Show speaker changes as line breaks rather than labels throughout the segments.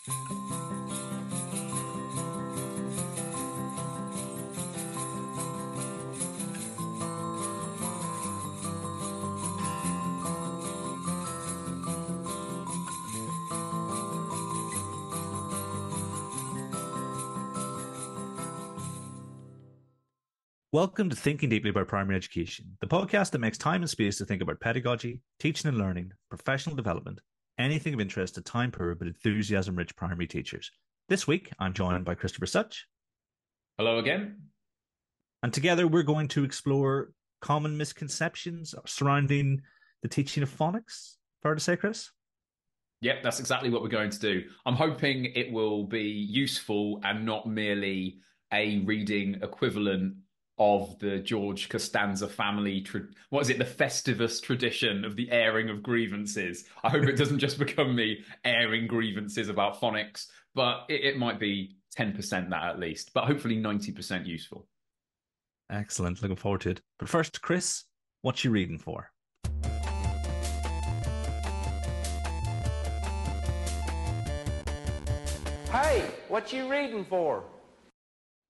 Welcome to Thinking Deeply About Primary Education, the podcast that makes time and space to think about pedagogy, teaching and learning, professional development, anything of interest to time poor but enthusiasm rich primary teachers. This week, I'm joined by Christopher Such,
Hello again.
and together we're going to explore common misconceptions surrounding the teaching of phonics. Fair to say, Chris?
Yep, that's exactly what we're going to do. I'm hoping it will be useful and not merely a reading equivalent of the George Costanza family, what is it, the Festivus tradition of the airing of grievances. I hope it doesn't just become me airing grievances about phonics, but it might be 10% that at least, but hopefully 90% useful.
Excellent. Looking forward to it. But first, Chris, what you reading for?
Hey, what you reading for?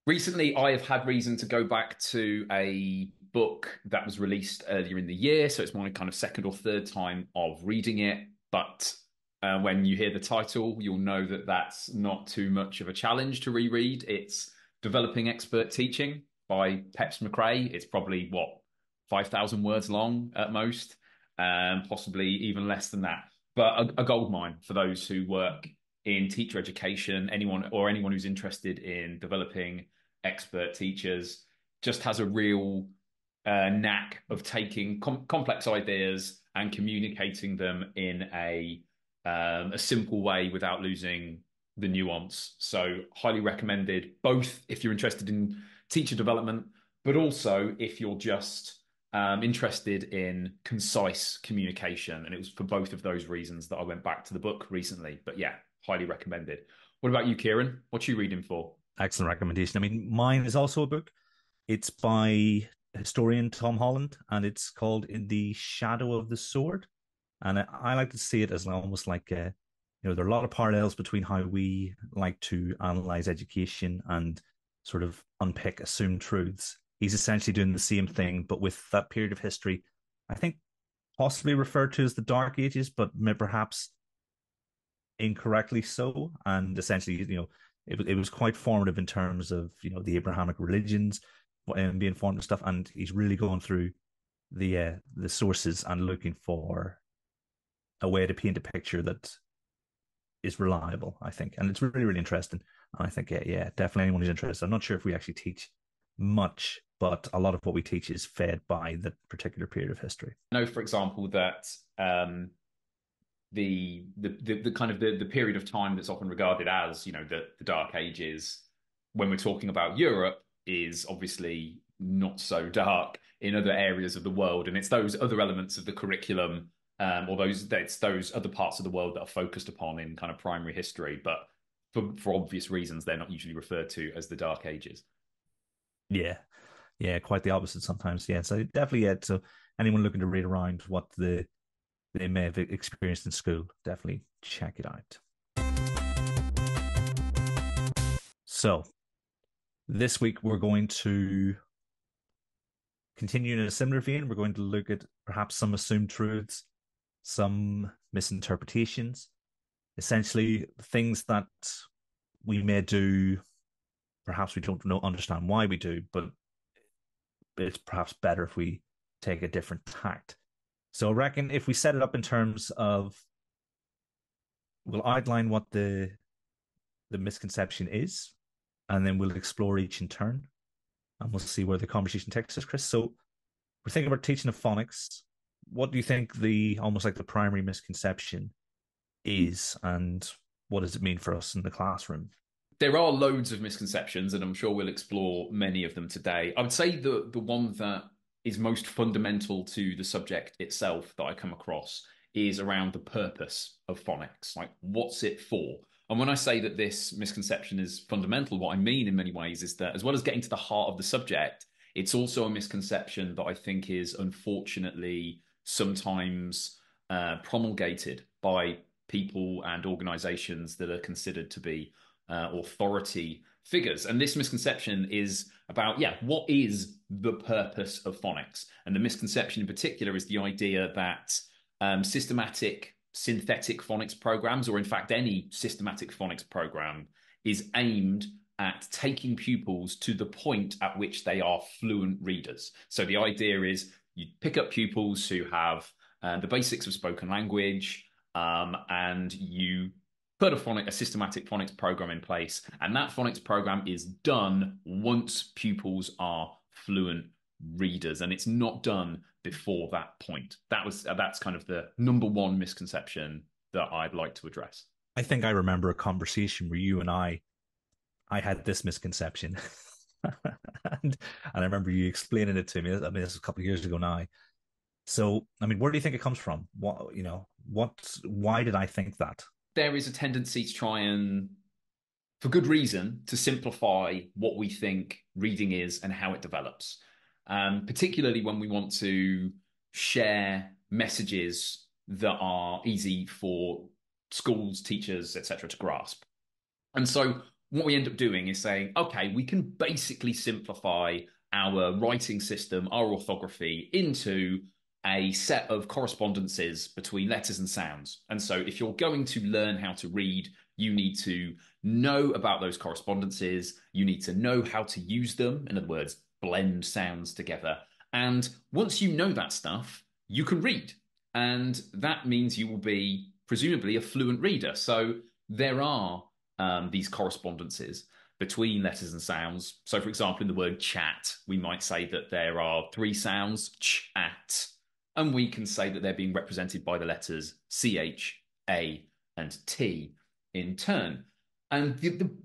Recently, I have had reason to go back to a book that was released earlier in the year. So it's my kind of second or third time of reading it. But when you hear the title, you'll know that that's not too much of a challenge to reread. It's Developing Expert Teaching by Peps McRae. It's probably, 5,000 words long at most, possibly even less than that. But a goldmine for those who work in teacher education, anyone who's interested in developing expert teachers, just has a real knack of taking complex ideas and communicating them in a simple way without losing the nuance. So highly recommended, both if you're interested in teacher development, but also if you're just interested in concise communication. And it was for both of those reasons that I went back to the book recently. But yeah, highly recommended. What about you, Kieran? What are you reading for?
Excellent recommendation. I mean, mine is also a book. It's by historian Tom Holland, and it's called In the Shadow of the Sword. And I like to see it as almost like there are a lot of parallels between how we like to analyze education and sort of unpick assumed truths. He's essentially doing the same thing, but with that period of history, I think possibly referred to as the Dark Ages, but perhaps incorrectly so. And essentially, it was quite formative in terms of the Abrahamic religions and being formed and stuff. And he's really going through the sources and looking for a way to paint a picture that is reliable, I think. And it's really, really interesting. And I think, yeah, definitely anyone who's interested. I'm not sure if we actually teach much, but a lot of what we teach is fed by the particular period of history.
I know, for example, that the kind of the period of time that's often regarded as, the Dark Ages, when we're talking about Europe, is obviously not so dark in other areas of the world. And it's those other elements of the curriculum, or it's those other parts of the world that are focused upon in kind of primary history. But for obvious reasons, they're not usually referred to as the Dark Ages.
Yeah. Yeah, quite the opposite sometimes. Yeah. So definitely, yeah. So anyone looking to read around what they may have experienced in school, definitely check it out. So this week we're going to continue in a similar vein. We're going to look at perhaps some assumed truths, some misinterpretations, essentially things that we may do. Perhaps we don't understand why we do, but it's perhaps better if we take a different tact. So I reckon if we set it up in terms of, we'll outline what the misconception is, and then we'll explore each in turn, and we'll see where the conversation takes us, Chris. So we're thinking about teaching of phonics. What do you think the almost like the primary misconception is, and what does it mean for us in the classroom?
There are loads of misconceptions, and I'm sure we'll explore many of them today. I would say the one that is most fundamental to the subject itself that I come across is around the purpose of phonics. Like, what's it for? And when I say that this misconception is fundamental, what I mean in many ways is that as well as getting to the heart of the subject, it's also a misconception that I think is unfortunately sometimes promulgated by people and organizations that are considered to be authority figures. And this misconception is about, what is the purpose of phonics? And the misconception in particular is the idea that systematic synthetic phonics programs, or in fact any systematic phonics program, is aimed at taking pupils to the point at which they are fluent readers. So the idea is you pick up pupils who have the basics of spoken language, and you put a systematic phonics program in place, and that phonics program is done once pupils are fluent readers, and it's not done before that point. That's kind of the number one misconception that I'd like to address.
I think I remember a conversation where you and I had this misconception. and I remember you explaining it to me. I mean, this was a couple of years ago now. So, I mean, where do you think it comes from? Why did I think that?
There is a tendency to try and, for good reason, to simplify what we think reading is and how it develops. Particularly when we want to share messages that are easy for schools, teachers, etc., to grasp. And so what we end up doing is saying, okay, we can basically simplify our writing system, our orthography, into a set of correspondences between letters and sounds. And so if you're going to learn how to read, you need to know about those correspondences. You need to know how to use them. In other words, blend sounds together. And once you know that stuff, you can read. And that means you will be presumably a fluent reader. So there are these correspondences between letters and sounds. So for example, in the word chat, we might say that there are three sounds, chat, and we can say that they're being represented by the letters CH, A, and T in turn. And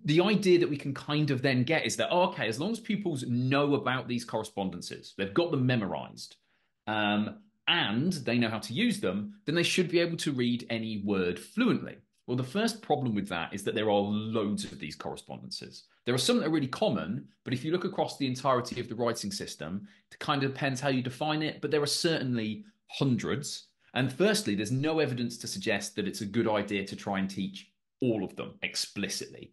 the idea that we can kind of then get is that, okay, as long as pupils know about these correspondences, they've got them memorized, and they know how to use them, then they should be able to read any word fluently. Well, the first problem with that is that there are loads of these correspondences. There are some that are really common, but if you look across the entirety of the writing system, it kind of depends how you define it, but there are certainly hundreds. And firstly, there's no evidence to suggest that it's a good idea to try and teach all of them explicitly.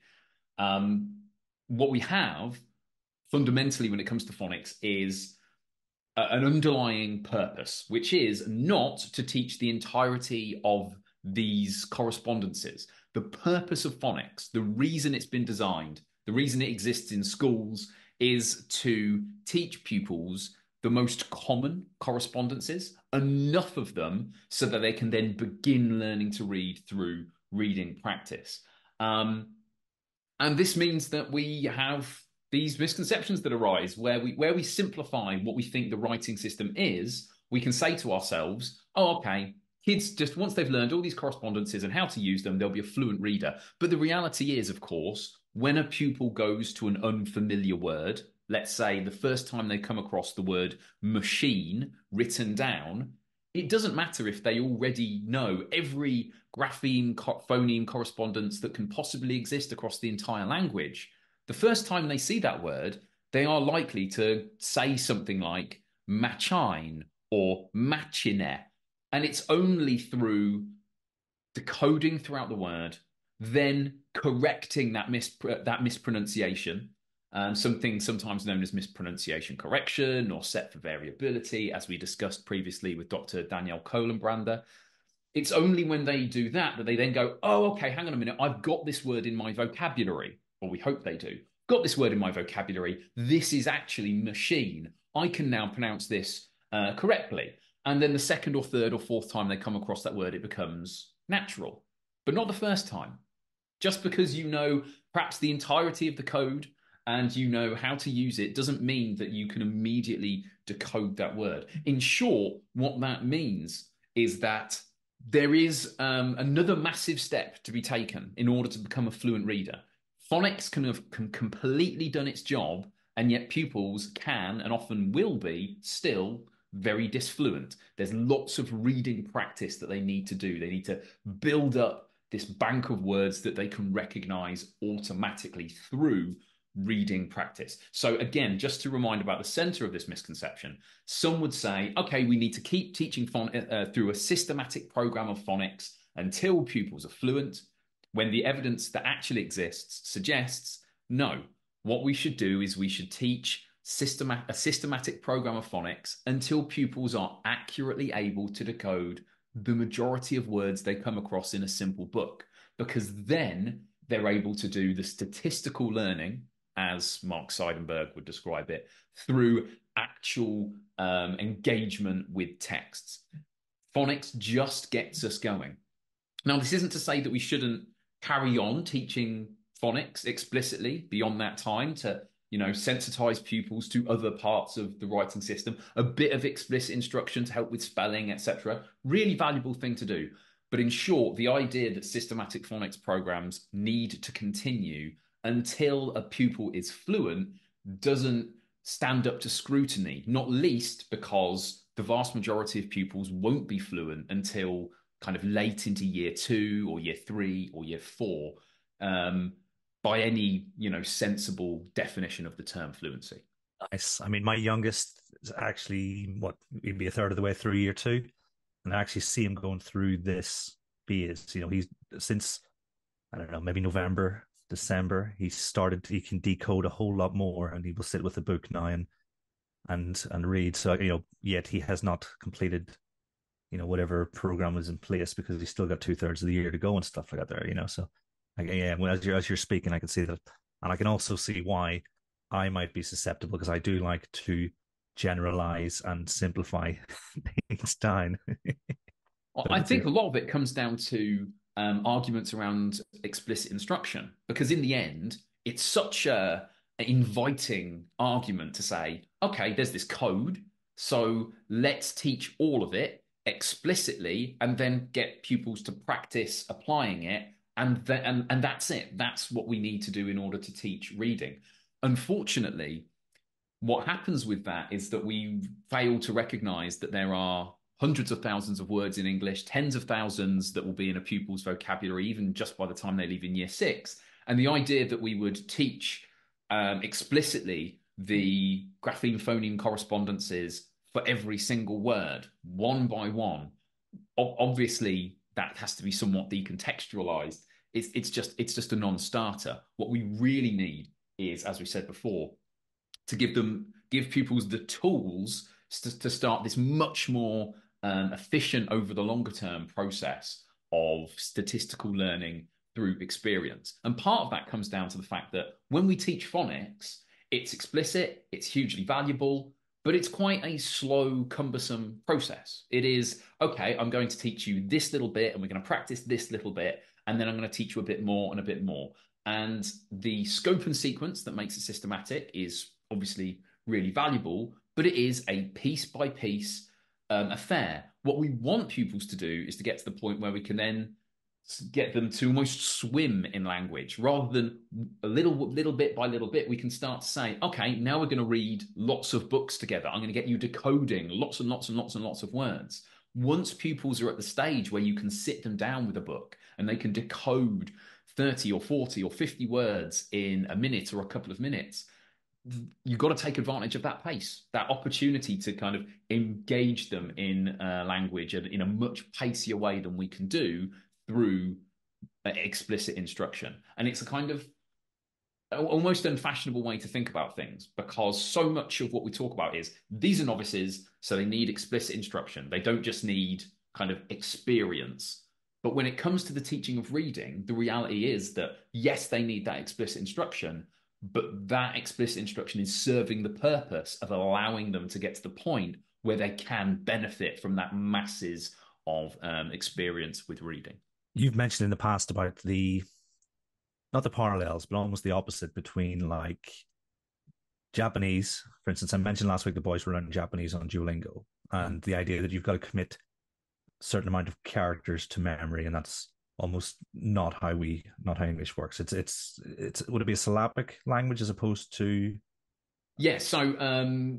What we have fundamentally when it comes to phonics is an underlying purpose, which is not to teach the entirety of these correspondences. The purpose of phonics, the reason it's been designed, the reason it exists in schools, is to teach pupils the most common correspondences, enough of them so that they can then begin learning to read through reading practice. And this means that we have these misconceptions that arise where we simplify what we think the writing system is. We can say to ourselves, oh, okay, kids, just once they've learned all these correspondences and how to use them, they'll be a fluent reader. But the reality is, of course, when a pupil goes to an unfamiliar word, let's say the first time they come across the word machine written down, it doesn't matter if they already know every grapheme, phoneme correspondence that can possibly exist across the entire language. The first time they see that word, they are likely to say something like machine or machine. And it's only through decoding throughout the word, then correcting that mispronunciation, something sometimes known as mispronunciation correction or set for variability, as we discussed previously with Dr. Danielle Kohlenbrander. It's only when they do that that they then go, oh, okay, hang on a minute, I've got this word in my vocabulary, or we hope they do. Got this word in my vocabulary. This is actually machine. I can now pronounce this correctly. And then the second or third or fourth time they come across that word, it becomes natural, but not the first time. Just because you know perhaps the entirety of the code and you know how to use it doesn't mean that you can immediately decode that word. In short, what that means is that there is another massive step to be taken in order to become a fluent reader. Phonics can have completely done its job, and yet pupils can and often will be still very disfluent. There's lots of reading practice that they need to do. They need to build up this bank of words that they can recognize automatically through reading practice. So again, just to remind about the center of this misconception, some would say, okay, we need to keep teaching through a systematic program of phonics until pupils are fluent, when the evidence that actually exists suggests, no, what we should do is we should teach a systematic program of phonics until pupils are accurately able to decode the majority of words they come across in a simple book, because then they're able to do the statistical learning, as Mark Seidenberg would describe it, through actual engagement with texts. Phonics just gets us going. Now, this isn't to say that we shouldn't carry on teaching phonics explicitly beyond that time to, sensitize pupils to other parts of the writing system. A bit of explicit instruction to help with spelling, etc. Really valuable thing to do. But in short, the idea that systematic phonics programs need to continue until a pupil is fluent doesn't stand up to scrutiny, not least because the vast majority of pupils won't be fluent until kind of late into year 2 or year 3 or year 4, by any, sensible definition of the term fluency.
Nice. I mean, my youngest is actually, maybe a third of the way through year 2. And I actually see him going through this phase. He's since, I don't know, maybe November, December, he can decode a whole lot more, and he will sit with a book now and read. So, yet he has not completed, whatever program was in place, because he's still got 2/3 of the year to go and stuff like that there, so as you're speaking, I can see that. And I can also see why I might be susceptible, because I do like to generalize and simplify things down.
I think a lot of it comes down to arguments around explicit instruction, because in the end, it's such an inviting argument to say, okay, there's this code, so let's teach all of it explicitly and then get pupils to practice applying it. And that's it. That's what we need to do in order to teach reading. Unfortunately, what happens with that is that we fail to recognize that there are hundreds of thousands of words in English, tens of thousands that will be in a pupil's vocabulary, even just by the time they leave in year 6. And the idea that we would teach explicitly the grapheme phoneme correspondences for every single word, one by one, obviously that has to be somewhat decontextualized. It's just a non-starter. What we really need is, as we said before, to give pupils the tools to start this much more efficient over the longer term process of statistical learning through experience. And part of that comes down to the fact that when we teach phonics, it's explicit, it's hugely valuable, but it's quite a slow, cumbersome process. It is, okay, I'm going to teach you this little bit, and we're going to practice this little bit, and then I'm going to teach you a bit more and a bit more. And the scope and sequence that makes it systematic is obviously really valuable, but it is a piece-by-piece affair. What we want pupils to do is to get to the point where we can then get them to almost swim in language, rather than a little bit by little bit. We can start to say, okay, now we're going to read lots of books together. I'm going to get you decoding lots and lots and lots and lots of words. Once pupils are at the stage where you can sit them down with a book and they can decode 30 or 40 or 50 words in a minute or a couple of minutes, you've got to take advantage of that pace, that opportunity to kind of engage them in language in a much pacier way than we can do through explicit instruction. And it's a kind of almost unfashionable way to think about things, because so much of what we talk about is these are novices, so they need explicit instruction. They don't just need kind of experience. But when it comes to the teaching of reading, the reality is that, yes, they need that explicit instruction, but that explicit instruction is serving the purpose of allowing them to get to the point where they can benefit from that masses of experience with reading.
You've mentioned in the past about not the parallels, but almost the opposite between like Japanese. For instance, I mentioned last week the boys were learning Japanese on Duolingo, and the idea that you've got to commit a certain amount of characters to memory, and that's almost not how English works. It's would it be a syllabic language as opposed to
Yeah, so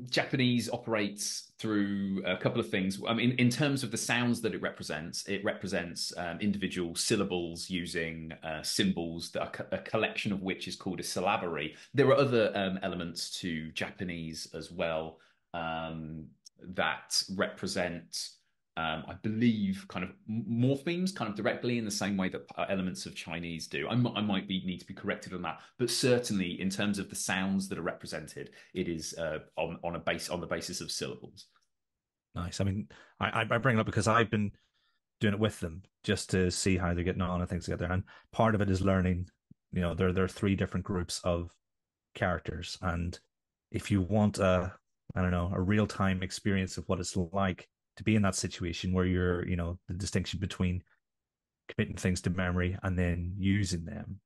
Japanese operates through a couple of things. I mean, in terms of the sounds that it represents individual syllables using symbols that are a collection of which is called a syllabary. There are other elements to Japanese as well that represent I believe, kind of morphemes, kind of directly in the same way that elements of Chinese do. I might need to be corrected on that, but certainly in terms of the sounds that are represented, it is on the basis of syllables.
Nice. I mean, I bring it up because I've been doing it with them just to see how they're getting on and things together. And part of it is learning. There are three different groups of characters, and if you want I don't know, a real time experience of what it's like to be in that situation where you're, the distinction between committing things to memory and then using them,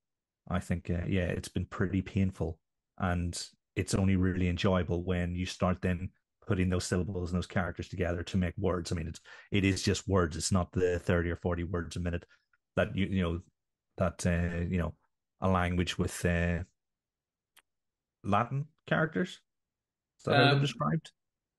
I think, yeah, it's been pretty painful, and it's only really enjoyable when you start then putting those syllables and those characters together to make words. I mean, it is just words. It's not the 30 or 40 words a minute that that a language with Latin characters. Is that how they're
Um,
described?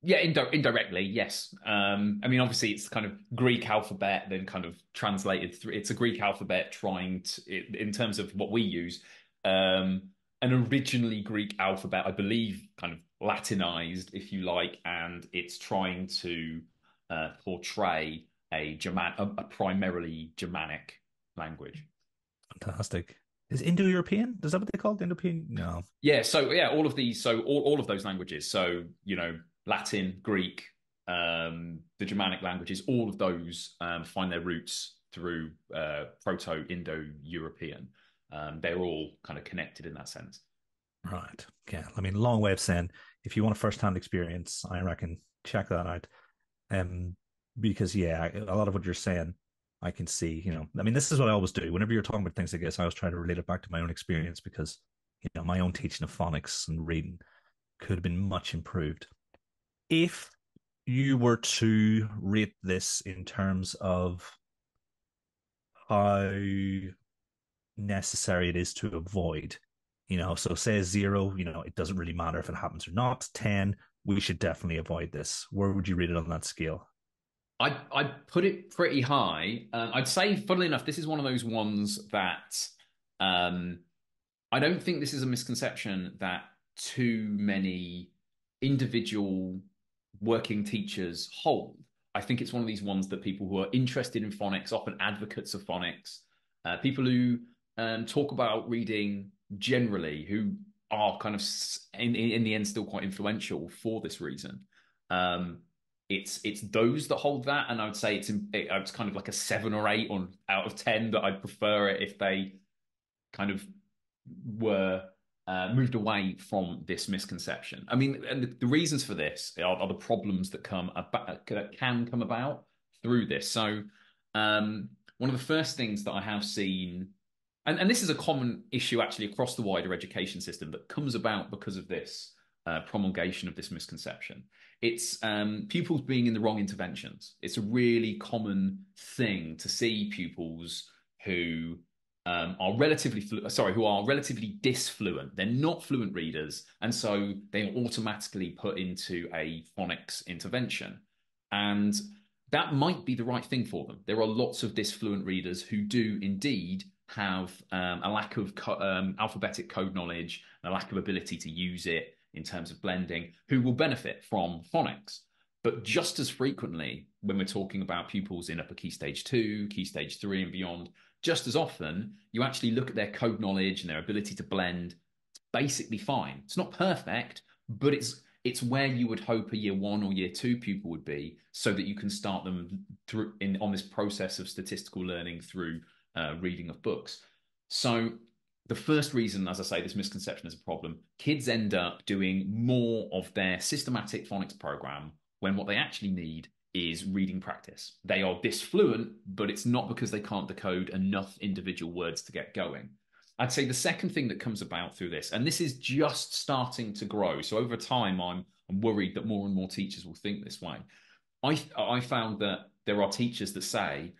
Yeah, indirectly, yes. I mean, obviously, it's kind of Greek alphabet, then kind of translated through. It's a Greek alphabet trying to, in terms of what we use, an originally Greek alphabet, I believe, kind of Latinized, if you like, and it's trying to portray a primarily Germanic language.
Fantastic. Is Indo-European? Is that what they call it? Indo-European? No.
Yeah, so yeah, all of these, so all of those languages, so Latin, Greek, the Germanic languages, all of those find their roots through Proto-Indo-European. They're all kind of connected in that sense.
Right. Yeah. I mean, long way of saying if you want a first-hand experience, I reckon check that out. Um, because yeah, a lot of what you're saying, I can see. I mean, this is what I always do. Whenever you're talking about things like this, I always try to relate it back to my own experience because my own teaching of phonics and reading could have been much improved. If you were to rate this in terms of how necessary it is to avoid, so say 0, it doesn't really matter if it happens or not. 10, we should definitely avoid this. Where would you rate it on that scale?
I'd put it pretty high. I'd say, funnily enough, this is one of those ones that um, I don't think this is a misconception that too many individual working teachers hold. I think it's one of these ones that people who are interested in phonics, often advocates of phonics, people who talk about reading generally, who are kind of in the end still quite influential for this reason. Um, it's those that hold that, and I would say it's kind of like a 7 or 8 out of 10 that I'd prefer it if they kind of were moved away from this misconception. I mean, and the reasons for this are the problems that can come about through this. So, one of the first things that I have seen, and this is a common issue actually across the wider education system that comes about because of this promulgation of this misconception. It's pupils being in the wrong interventions. It's a really common thing to see pupils who are who are relatively disfluent. They're not fluent readers, and so they are automatically put into a phonics intervention. And that might be the right thing for them. There are lots of disfluent readers who do indeed have a lack of alphabetic code knowledge and a lack of ability to use it in terms of blending, who will benefit from phonics. But just as frequently, when we're talking about pupils in upper key stage 2, key stage 3 and beyond, just as often, you actually look at their code knowledge and their ability to blend. It's basically fine. It's not perfect, but it's where you would hope a year 1 or year 2 pupil would be, so that you can start them on this process of statistical learning through reading of books. So the first reason, as I say, this misconception is a problem. Kids end up doing more of their systematic phonics program when what they actually need is reading practice. They are disfluent, but it's not because they can't decode enough individual words to get going. I'd say the second thing that comes about through this, and this is just starting to grow, so over time I'm worried that more and more teachers will think this way. I found that there are teachers that say,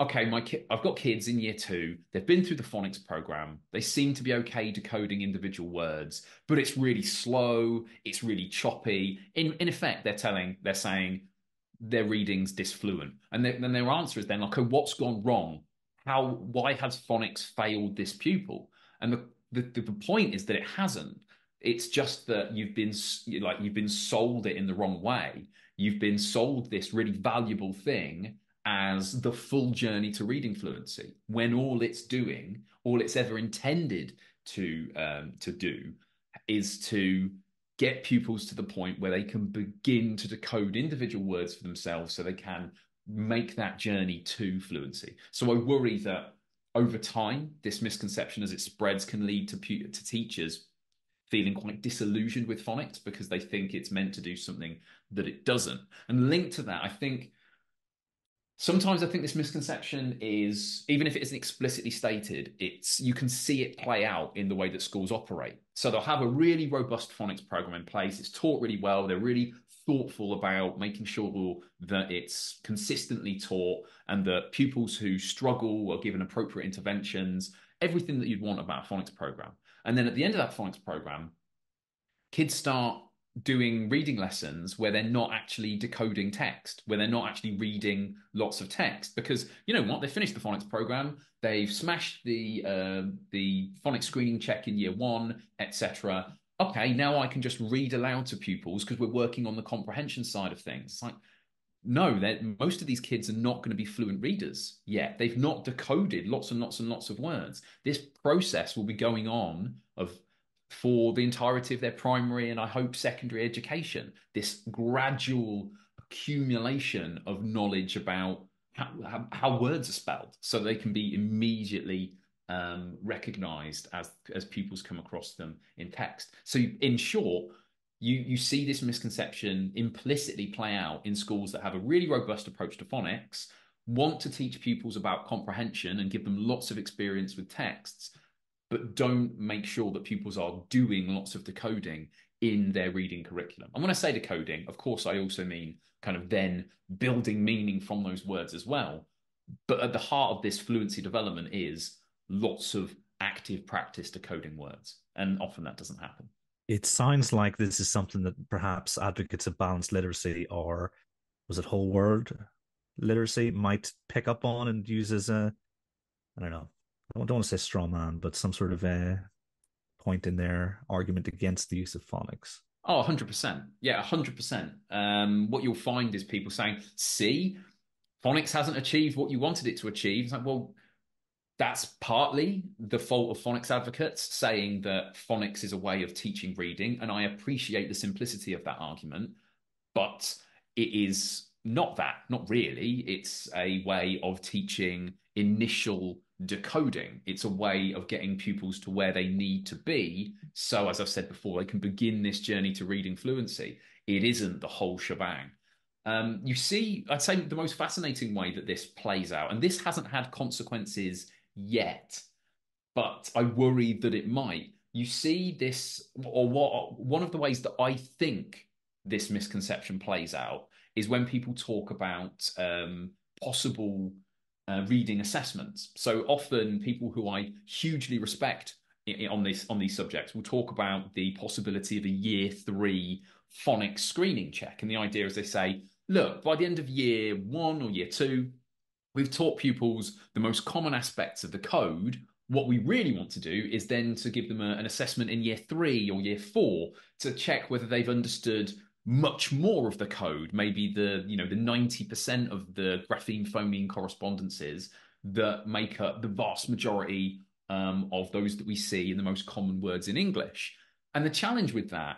okay, I've got kids in year two. They've been through the phonics program. They seem to be okay decoding individual words, but it's really slow. It's really choppy. In effect, they're saying their reading's disfluent, and then their answer is then like, "Oh, what's gone wrong? Why has phonics failed this pupil?" And the point is that it hasn't. It's just that you've been sold it in the wrong way. You've been sold this really valuable thing as the full journey to reading fluency, when all it's ever intended to do, is to get pupils to the point where they can begin to decode individual words for themselves, so they can make that journey to fluency. So I worry that over time, this misconception as it spreads can lead to teachers feeling quite disillusioned with phonics because they think it's meant to do something that it doesn't. And linked to that, sometimes I think this misconception is, even if it isn't explicitly stated, you can see it play out in the way that schools operate. So they'll have a really robust phonics program in place. It's taught really well. They're really thoughtful about making sure that it's consistently taught and that pupils who struggle are given appropriate interventions, everything that you'd want about a phonics program. And then at the end of that phonics program, kids start doing reading lessons where they're not actually decoding text, where they're not actually reading lots of text, because you know what, they finished the phonics program, they've smashed the phonics screening check in year one, etc. Okay, now I can just read aloud to pupils because we're working on the comprehension side of things. It's like, no, most of these kids are not going to be fluent readers yet. They've not decoded lots and lots and lots of words. This process will be going on for the entirety of their primary and I hope secondary education. This gradual accumulation of knowledge about how words are spelled, so they can be immediately recognized as pupils come across them in text. So in short, you see this misconception implicitly play out in schools that have a really robust approach to phonics, want to teach pupils about comprehension and give them lots of experience with texts, but don't make sure that pupils are doing lots of decoding in their reading curriculum. And when I say decoding, of course, I also mean kind of then building meaning from those words as well. But at the heart of this fluency development is lots of active practice decoding words. And often that doesn't happen.
It sounds like this is something that perhaps advocates of balanced literacy, or was it whole world literacy, might pick up on and use as I don't know, I don't want to say straw man, but some sort of a point in their argument against the use of phonics.
Oh, 100%. Yeah, 100%. What you'll find is people saying, see, phonics hasn't achieved what you wanted it to achieve. It's like, well, that's partly the fault of phonics advocates saying that phonics is a way of teaching reading. And I appreciate the simplicity of that argument, but it is not that, not really. It's a way of teaching initial decoding. It's a way of getting pupils to where they need to be. So, as I've said before, they can begin this journey to reading fluency. It isn't the whole shebang. You see, I'd say the most fascinating way that this plays out, and this hasn't had consequences yet, but I worry that it might. You see this, or one of the ways that I think this misconception plays out is when people talk about possible reading assessments. So often people who I hugely respect on these subjects will talk about the possibility of a year three phonics screening check. And the idea is they say, look, by the end of year one or year two, we've taught pupils the most common aspects of the code. What we really want to do is then to give them an assessment in year three or year four to check whether they've understood much more of the code, maybe the 90% of the grapheme phoneme correspondences that make up the vast majority of those that we see in the most common words in English. And the challenge with that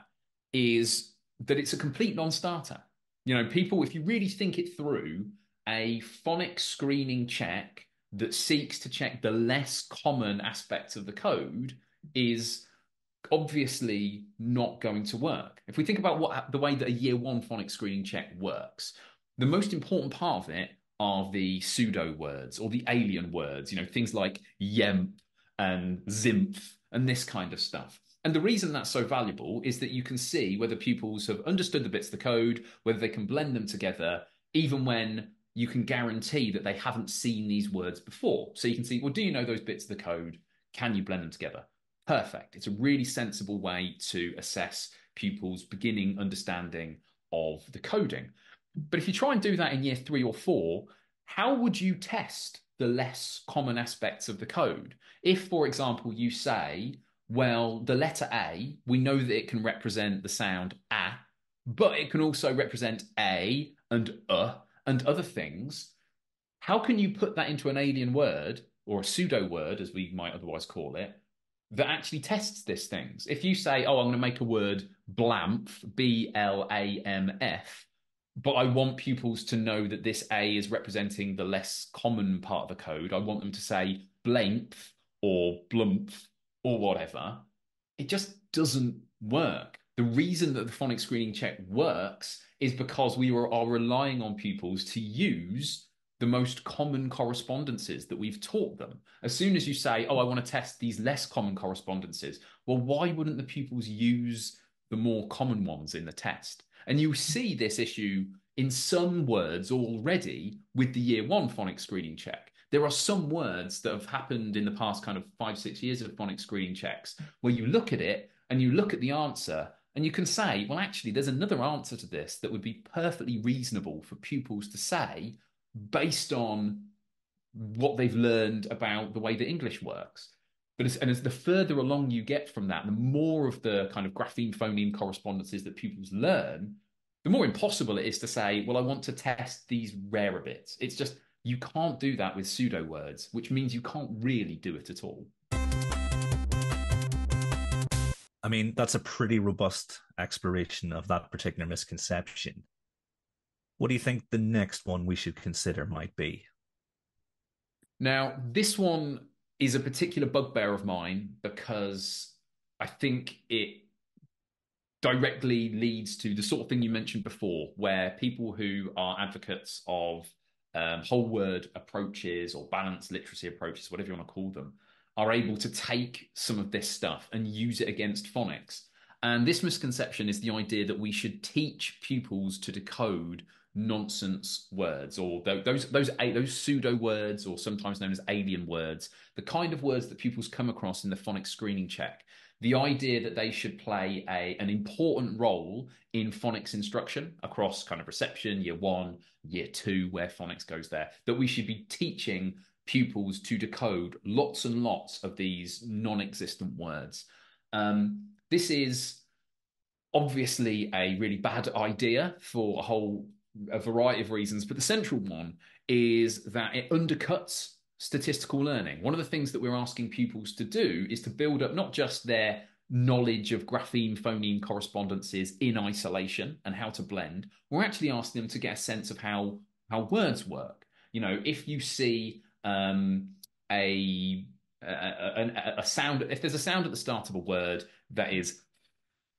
is that it's a complete non-starter. People, if you really think it through, a phonics screening check that seeks to check the less common aspects of the code is obviously not going to work. If we think about the way that a year one phonics screening check works, the most important part of it are the pseudo words or the alien words, things like yemp and zimph and this kind of stuff. And the reason that's so valuable is that you can see whether pupils have understood the bits of the code, whether they can blend them together, even when you can guarantee that they haven't seen these words before. So you can see, well, do you know those bits of the code? Can you blend them together? Perfect. It's a really sensible way to assess pupils' beginning understanding of the coding. But if you try and do that in year 3 or 4, how would you test the less common aspects of the code? If, for example, you say, well, the letter A, we know that it can represent the sound A, but it can also represent A and other things. How can you put that into an alien word or a pseudo word, as we might otherwise call it, that actually tests these things? If you say, oh, I'm going to make a word blamf, BLAMF, but I want pupils to know that this A is representing the less common part of the code. I want them to say blankth or blumph or whatever. It just doesn't work. The reason that the phonics screening check works is because we are relying on pupils to use the most common correspondences that we've taught them. As soon as you say, oh, I want to test these less common correspondences, well, why wouldn't the pupils use the more common ones in the test? And you see this issue in some words already with the year 1 phonics screening check. There are some words that have happened in the past kind of 5-6 years of phonics screening checks where you look at it and you look at the answer and you can say, well, actually, there's another answer to this that would be perfectly reasonable for pupils to say based on what they've learned about the way that English works. But as the further along you get from that, the more of the kind of grapheme phoneme correspondences that pupils learn, the more impossible it is to say, well, I want to test these rarer bits. It's just, you can't do that with pseudo words, which means you can't really do it at all.
I mean, that's a pretty robust exploration of that particular misconception. What do you think the next one we should consider might be?
Now, this one is a particular bugbear of mine because I think it directly leads to the sort of thing you mentioned before, where people who are advocates of whole word approaches or balanced literacy approaches, whatever you want to call them, are able to take some of this stuff and use it against phonics. And this misconception is the idea that we should teach pupils to decode nonsense words, or those pseudo words, or sometimes known as alien words, the kind of words that pupils come across in the phonics screening check. The idea that they should play an important role in phonics instruction across kind of reception, year 1, year 2, where phonics goes there, that we should be teaching pupils to decode lots and lots of these non-existent words. This is obviously a really bad idea for a variety of reasons, but the central one is that it undercuts statistical learning. One of the things that we're asking pupils to do is to build up not just their knowledge of grapheme phoneme correspondences in isolation and how to blend, we're actually asking them to get a sense of how words work. You know, if you see a sound, if there's a sound at the start of a word that is,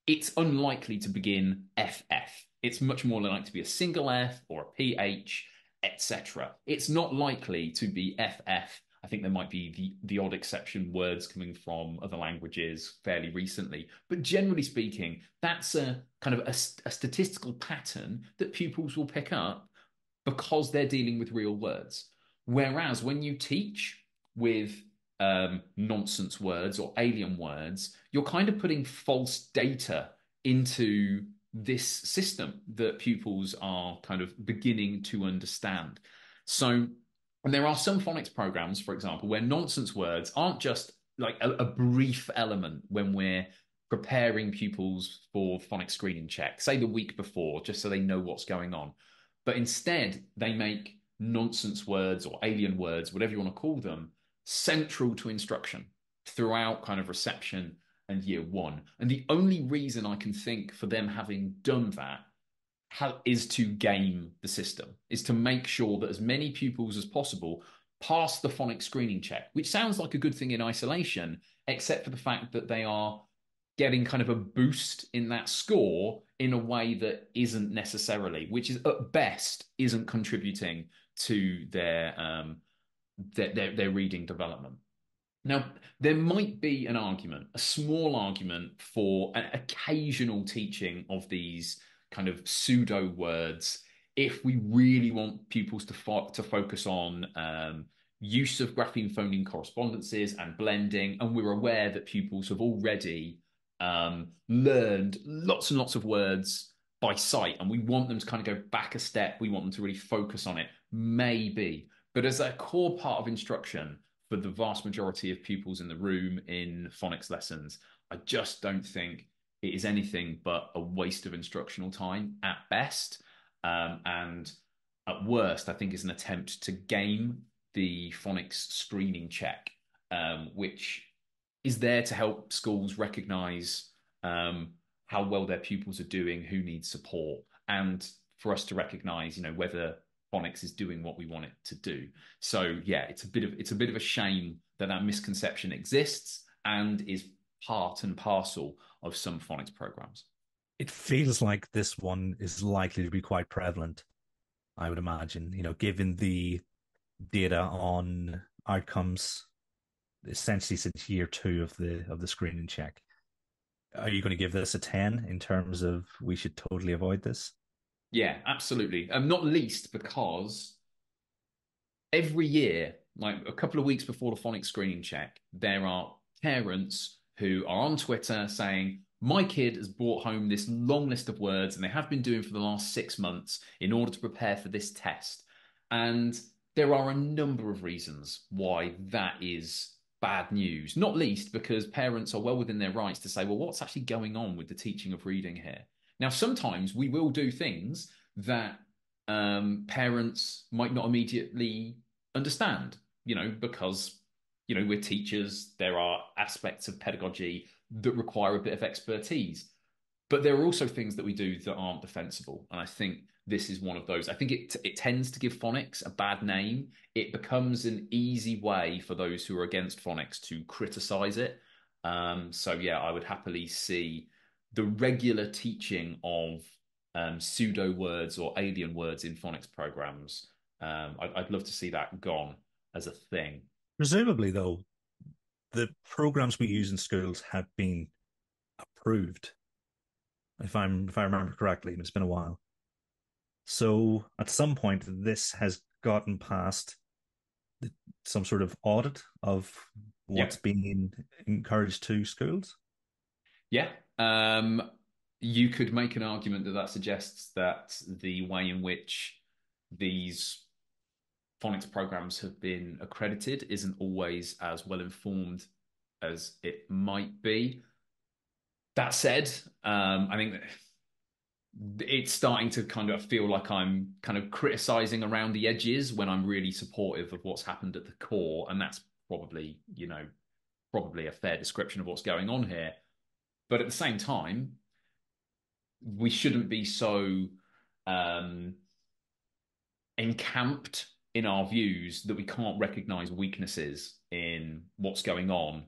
it's unlikely to begin FF. It's much more likely to be a single F or a PH, etc. It's not likely to be FF. I think there might be the odd exception, words coming from other languages fairly recently. But generally speaking, that's a kind of a statistical pattern that pupils will pick up because they're dealing with real words. Whereas when you teach with nonsense words or alien words, you're kind of putting false data into this system that pupils are kind of beginning to understand. So, and there are some phonics programs, for example, where nonsense words aren't just like a brief element when we're preparing pupils for phonics screening check, say the week before, just so they know what's going on. But instead, they make nonsense words or alien words, whatever you want to call them, central to instruction throughout kind of reception and year 1. And the only reason I can think for them having done that is to game the system, is to make sure that as many pupils as possible pass the phonics screening check, which sounds like a good thing in isolation, except for the fact that they are getting kind of a boost in that score in a way that isn't necessarily, which is at best isn't contributing to their reading development. Now, there might be an argument, a small argument for an occasional teaching of these kind of pseudo words if we really want pupils to focus on use of grapheme phoneme correspondences and blending, and we're aware that pupils have already learned lots and lots of words by sight, and we want them to kind of go back a step. We want them to really focus on it, maybe. But as a core part of instruction for the vast majority of pupils in the room in phonics lessons, I just don't think it is anything but a waste of instructional time at best. And at worst, I think is an attempt to game the phonics screening check, which is there to help schools recognize how well their pupils are doing, who needs support, and for us to recognize, whether phonics is doing what we want it to do. So yeah, it's a bit of a shame that that misconception exists and is part and parcel of some phonics programs.
It feels like this one is likely to be quite prevalent, I would imagine, given the data on outcomes essentially since year two of the screening check. Are you going to give this a 10 in terms of we should totally avoid this?
Yeah, absolutely. Not least because every year, like a couple of weeks before the phonics screening check, there are parents who are on Twitter saying, my kid has brought home this long list of words, and they have been doing for the last 6 months in order to prepare for this test. And there are a number of reasons why that is bad news, not least because parents are well within their rights to say, well, what's actually going on with the teaching of reading here? Now, sometimes we will do things that parents might not immediately understand, because, we're teachers, there are aspects of pedagogy that require a bit of expertise. But there are also things that we do that aren't defensible. And I think this is one of those. I think it tends to give phonics a bad name. It becomes an easy way for those who are against phonics to criticize it. So yeah, I would happily see the regular teaching of pseudo words or alien words in phonics programs. I'd love to see that gone as a thing.
Presumably, though, the programs we use in schools have been approved. If I remember correctly, and it's been a while. So at some point, this has gotten past some sort of audit of
Yeah.
what's being encouraged to schools.
Yeah. You could make an argument that suggests that the way in which these phonics programs have been accredited isn't always as well informed as it might be. That said, I think that it's starting to kind of feel like I'm kind of criticizing around the edges when I'm really supportive of what's happened at the core. And that's probably, probably a fair description of what's going on here. But at the same time, we shouldn't be so encamped in our views that we can't recognize weaknesses in what's going on,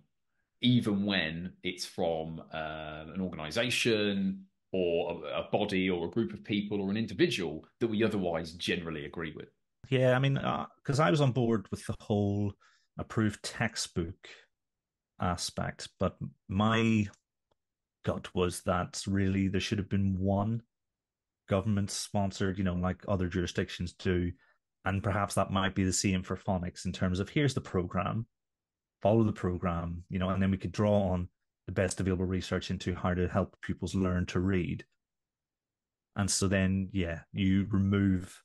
even when it's from an organization or a body or a group of people or an individual that we otherwise generally agree with.
Yeah, I mean, because I was on board with the whole approved textbook aspect, but my gut was that really there should have been one government sponsored, like other jurisdictions do. And perhaps that might be the same for phonics in terms of here's the program, follow the program, and then we could draw on the best available research into how to help pupils learn to read. And so then, yeah, you remove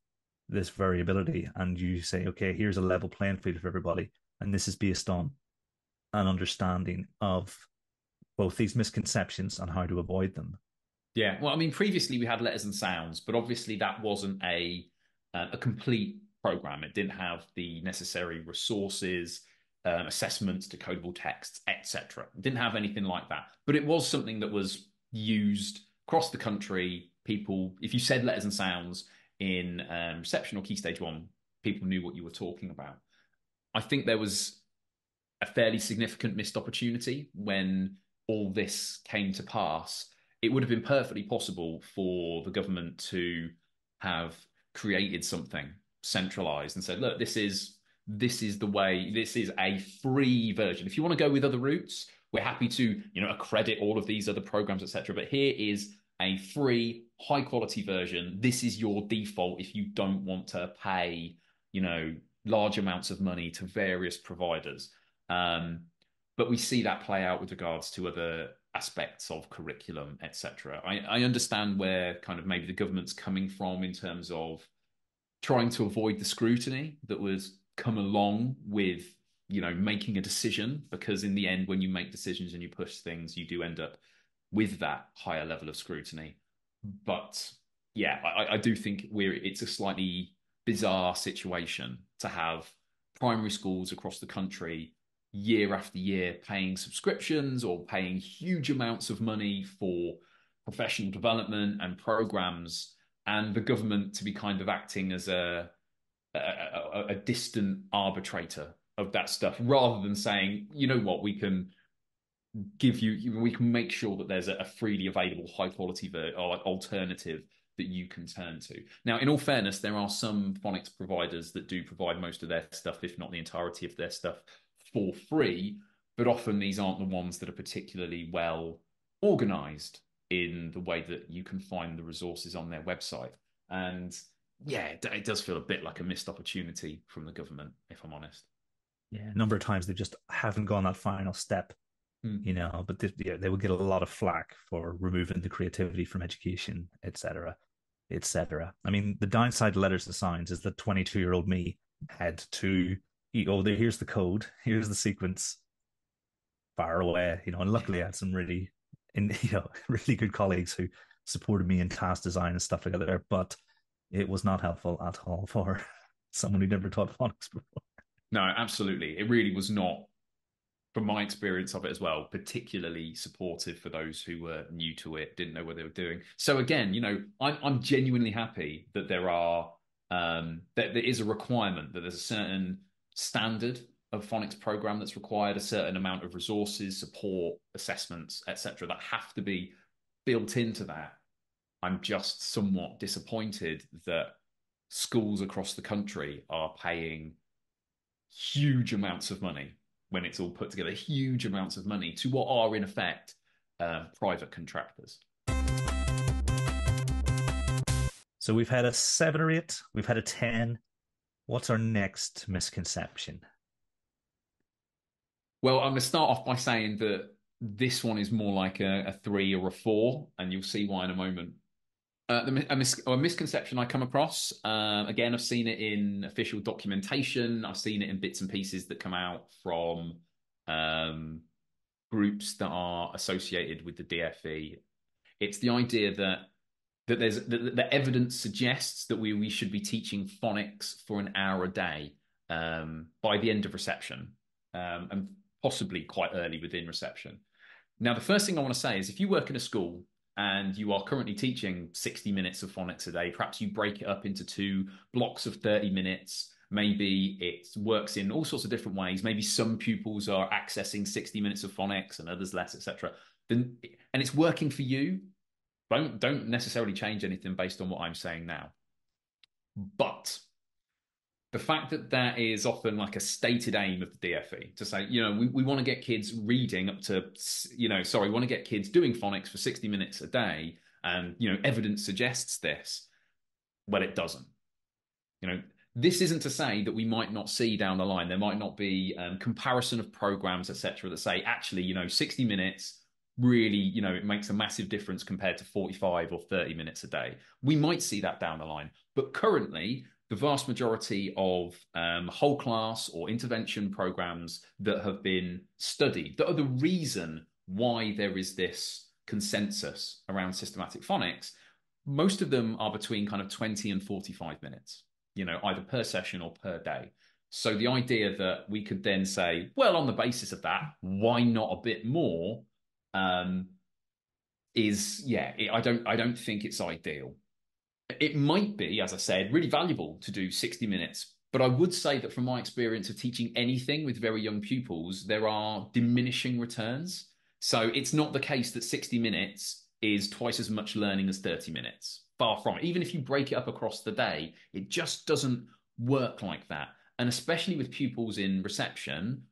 this variability and you say, okay, here's a level playing field for everybody. And this is based on an understanding of both these misconceptions and how to avoid them.
Yeah, well, I mean, previously we had letters and sounds, but obviously that wasn't a complete program. It didn't have the necessary resources, assessments, decodable texts, etc. It didn't have anything like that, but it was something that was used across the country. People, if you said letters and sounds in reception or key stage one, people knew what you were talking about. I think there was a fairly significant missed opportunity when all this came to pass. It would have been perfectly possible for the government to have created something centralized and said, look, this is the way, this is a free version. If you want to go with other routes, we're happy to, accredit all of these other programs, etc. But here is a free high quality version. This is your default if you don't want to pay, large amounts of money to various providers. But we see that play out with regards to other aspects of curriculum, etc. I understand where kind of maybe the government's coming from in terms of trying to avoid the scrutiny that was come along with making a decision, because in the end, when you make decisions and you push things, you do end up with that higher level of scrutiny. But yeah, I do think it's a slightly bizarre situation to have primary schools across the country year after year paying subscriptions or paying huge amounts of money for professional development and programs, and the government to be kind of acting as a distant arbitrator of that stuff, rather than saying, you know what, we can make sure that there's a freely available high quality alternative that you can turn to. Now, in all fairness, there are some phonics providers that do provide most of their stuff, if not the entirety of their stuff, for free, but often these aren't the ones that are particularly well organized in the way that you can find the resources on their website. And yeah, it does feel a bit like a missed opportunity from the government, if I'm honest.
Yeah, a number of times they just haven't gone that final step, but they would get a lot of flack for removing the creativity from education, etc., etc. I mean, the downside to letters and signs is that 22-year-old me had to, here's the code, here's the sequence, far away, and luckily I had some really, really good colleagues who supported me in task design and stuff like that there, but it was not helpful at all for someone who never taught phonics before.
No, absolutely. It really was not, from my experience of it as well, particularly supportive for those who were new to it, didn't know what they were doing. So again, I'm genuinely happy that that there is a requirement, that there's a certain standard of phonics program that's required, a certain amount of resources, support, assessments, etc., that have to be built into that. I'm just somewhat disappointed that schools across the country are paying huge amounts of money, when it's all put together, huge amounts of money to what are in effect private contractors.
So we've had a 7 or 8, we've had a 10. What's our next misconception?
Well, I'm going to start off by saying that this one is more like a 3 or a 4, and you'll see why in a moment. A misconception I come across, again, I've seen it in official documentation. I've seen it in bits and pieces that come out from groups that are associated with the DfE. It's the idea that the evidence suggests that we should be teaching phonics for an hour a day by the end of reception, and possibly quite early within reception. Now, the first thing I want to say is, if you work in a school and you are currently teaching 60 minutes of phonics a day, perhaps you break it up into 2 blocks of 30 minutes. Maybe it works in all sorts of different ways. Maybe some pupils are accessing 60 minutes of phonics and others less, etc. And it's working for you. Don't necessarily change anything based on what I'm saying now. But the fact that that is often like a stated aim of the DfE, to say, we want to get kids reading up to, we want to get kids doing phonics for 60 minutes a day. And, evidence suggests this. Well, it doesn't. This isn't to say that we might not see down the line, there might not be comparison of programs, etc., that say, actually, 60 minutes really, it makes a massive difference compared to 45 or 30 minutes a day. We might see that down the line. But currently, the vast majority of whole class or intervention programs that have been studied, that are the reason why there is this consensus around systematic phonics, most of them are between kind of 20 and 45 minutes, either per session or per day. So the idea that we could then say, well, on the basis of that, why not a bit more, I don't think it's ideal. It might be, as I said, really valuable to do 60 minutes. But I would say that from my experience of teaching anything with very young pupils, there are diminishing returns. So it's not the case that 60 minutes is twice as much learning as 30 minutes. Far from it. Even if you break it up across the day, it just doesn't work like that. And especially with pupils in reception,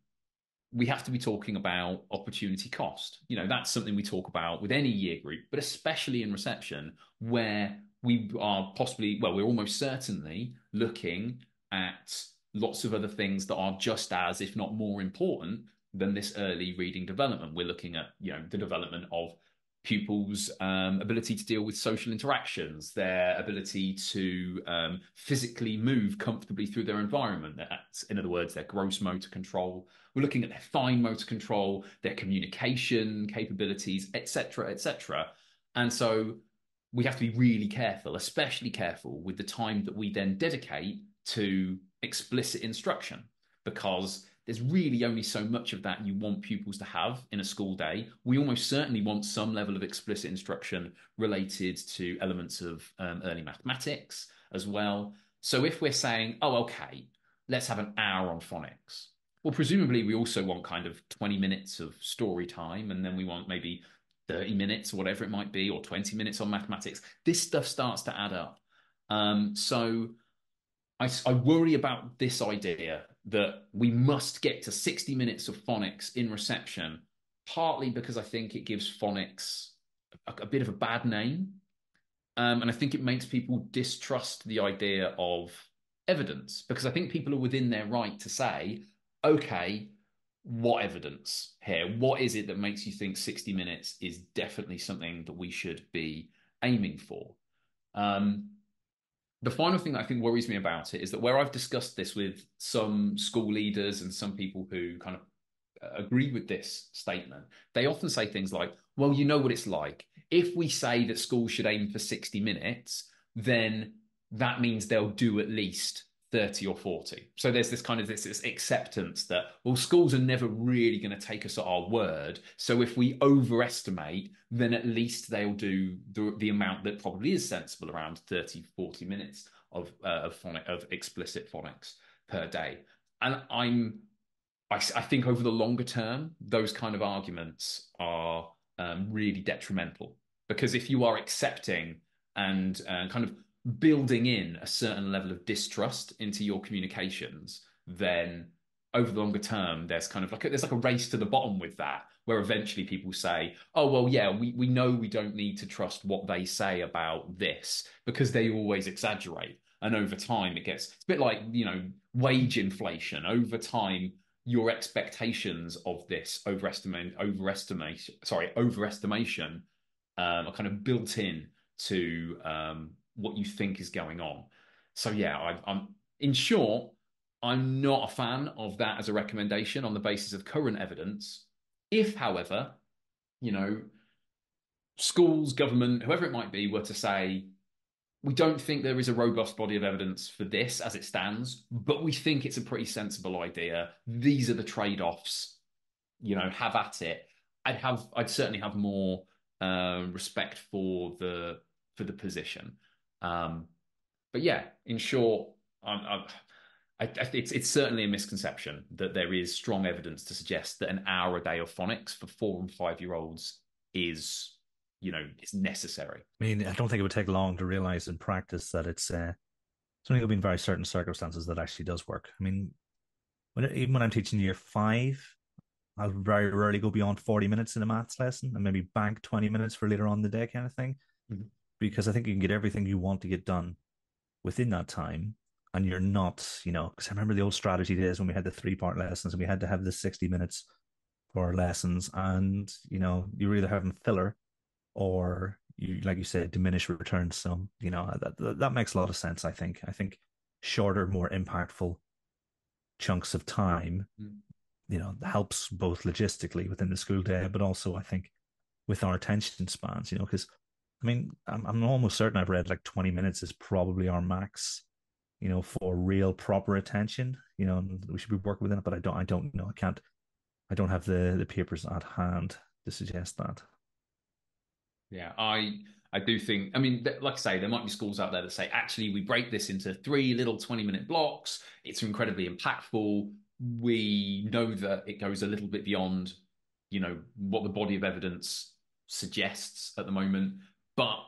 we have to be talking about opportunity cost. That's something we talk about with any year group, but especially in reception, where we are possibly, well, we're almost certainly looking at lots of other things that are just as, if not more important than this early reading development. We're looking at, the development of pupils' ability to deal with social interactions, their ability to physically move comfortably through their environment. That's, in other words, their gross motor control. We're looking at their fine motor control, their communication capabilities, etc., etc. And so we have to be really careful, especially careful with the time that we then dedicate to explicit instruction, because there's really only so much of that you want pupils to have in a school day. We almost certainly want some level of explicit instruction related to elements of early mathematics as well. So if we're saying, oh, okay, let's have an hour on phonics, well, presumably we also want kind of 20 minutes of story time, and then we want maybe 30 minutes or whatever it might be, or 20 minutes on mathematics. This stuff starts to add up. So I worry about this idea that we must get to 60 minutes of phonics in reception, partly because I think it gives phonics a bit of a bad name. And I think it makes people distrust the idea of evidence, because I think people are within their right to say, okay, what evidence here? What is it that makes you think 60 minutes is definitely something that we should be aiming for? The final thing that I think worries me about it is that where I've discussed this with some school leaders and some people who kind of agree with this statement, they often say things like, well, you know what it's like. If we say that schools should aim for 60 minutes, then that means they'll do at least 30 or 40. So there's this kind of this acceptance that, well, schools are never really going to take us at our word. So if we overestimate, then at least they'll do the amount that probably is sensible, around 30, 40 minutes of explicit phonics per day. And I think over the longer term, those kind of arguments are really detrimental, because if you are accepting and kind of building in a certain level of distrust into your communications, then over the longer term, there's kind of like there's like a race to the bottom with that, where eventually people say, oh, well, yeah, we know we don't need to trust what they say about this because they always exaggerate. And over time, it's a bit like, wage inflation. Over time, your expectations of this overestimation are kind of built in to what you think is going on. So yeah, I'm in short, I'm not a fan of that as a recommendation on the basis of current evidence. If, however, schools, government, whoever it might be, were to say, we don't think there is a robust body of evidence for this as it stands, but we think it's a pretty sensible idea. These are the trade-offs, have at it. I'd certainly have more respect for the position. But yeah, in short, it's certainly a misconception that there is strong evidence to suggest that an hour a day of phonics for 4 and 5-year-olds is necessary.
I mean, I don't think it would take long to realize in practice that it's only been very certain circumstances that actually does work. I mean, even when I'm teaching year 5, I'll very rarely go beyond 40 minutes in a maths lesson and maybe bank 20 minutes for later on in the day kind of thing. Mm-hmm. Because I think you can get everything you want to get done within that time. And you're not, because I remember the old strategy days when we had the 3-part lessons and we had to have the 60 minutes for our lessons. And, you were either having filler or you, like you said, diminish returns. So, that makes a lot of sense, I think. I think shorter, more impactful chunks of time, helps both logistically within the school day, but also I think with our attention spans, because I mean, I'm almost certain I've read like 20 minutes is probably our max, for real proper attention, and we should be working within it, but I don't know. I don't have the papers at hand to suggest that.
Yeah, I do think, I mean, like I say, there might be schools out there that say, actually, we break this into 3 little 20-minute blocks. It's incredibly impactful. We know that it goes a little bit beyond, what the body of evidence suggests at the moment, but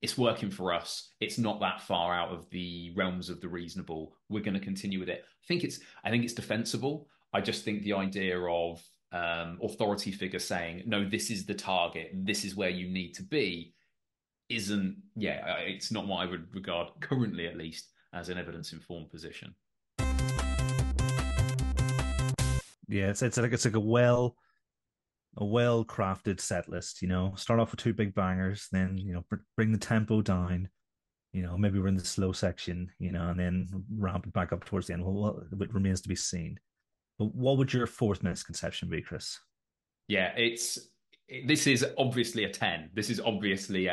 it's working for us. It's not that far out of the realms of the reasonable. We're going to continue with it. I think it's defensible. I just think the idea of authority figure saying, no, this is the target, this is where you need to be, isn't, yeah, it's not what I would regard currently, at least, as an evidence-informed position.
Yeah, it's like a well crafted set list. Start off with two big bangers, then bring the tempo down. Maybe we're in the slow section, and then ramp it back up towards the end. Well, it remains to be seen. But what would your fourth misconception be, Chris?
Yeah, this is obviously a 10. This is obviously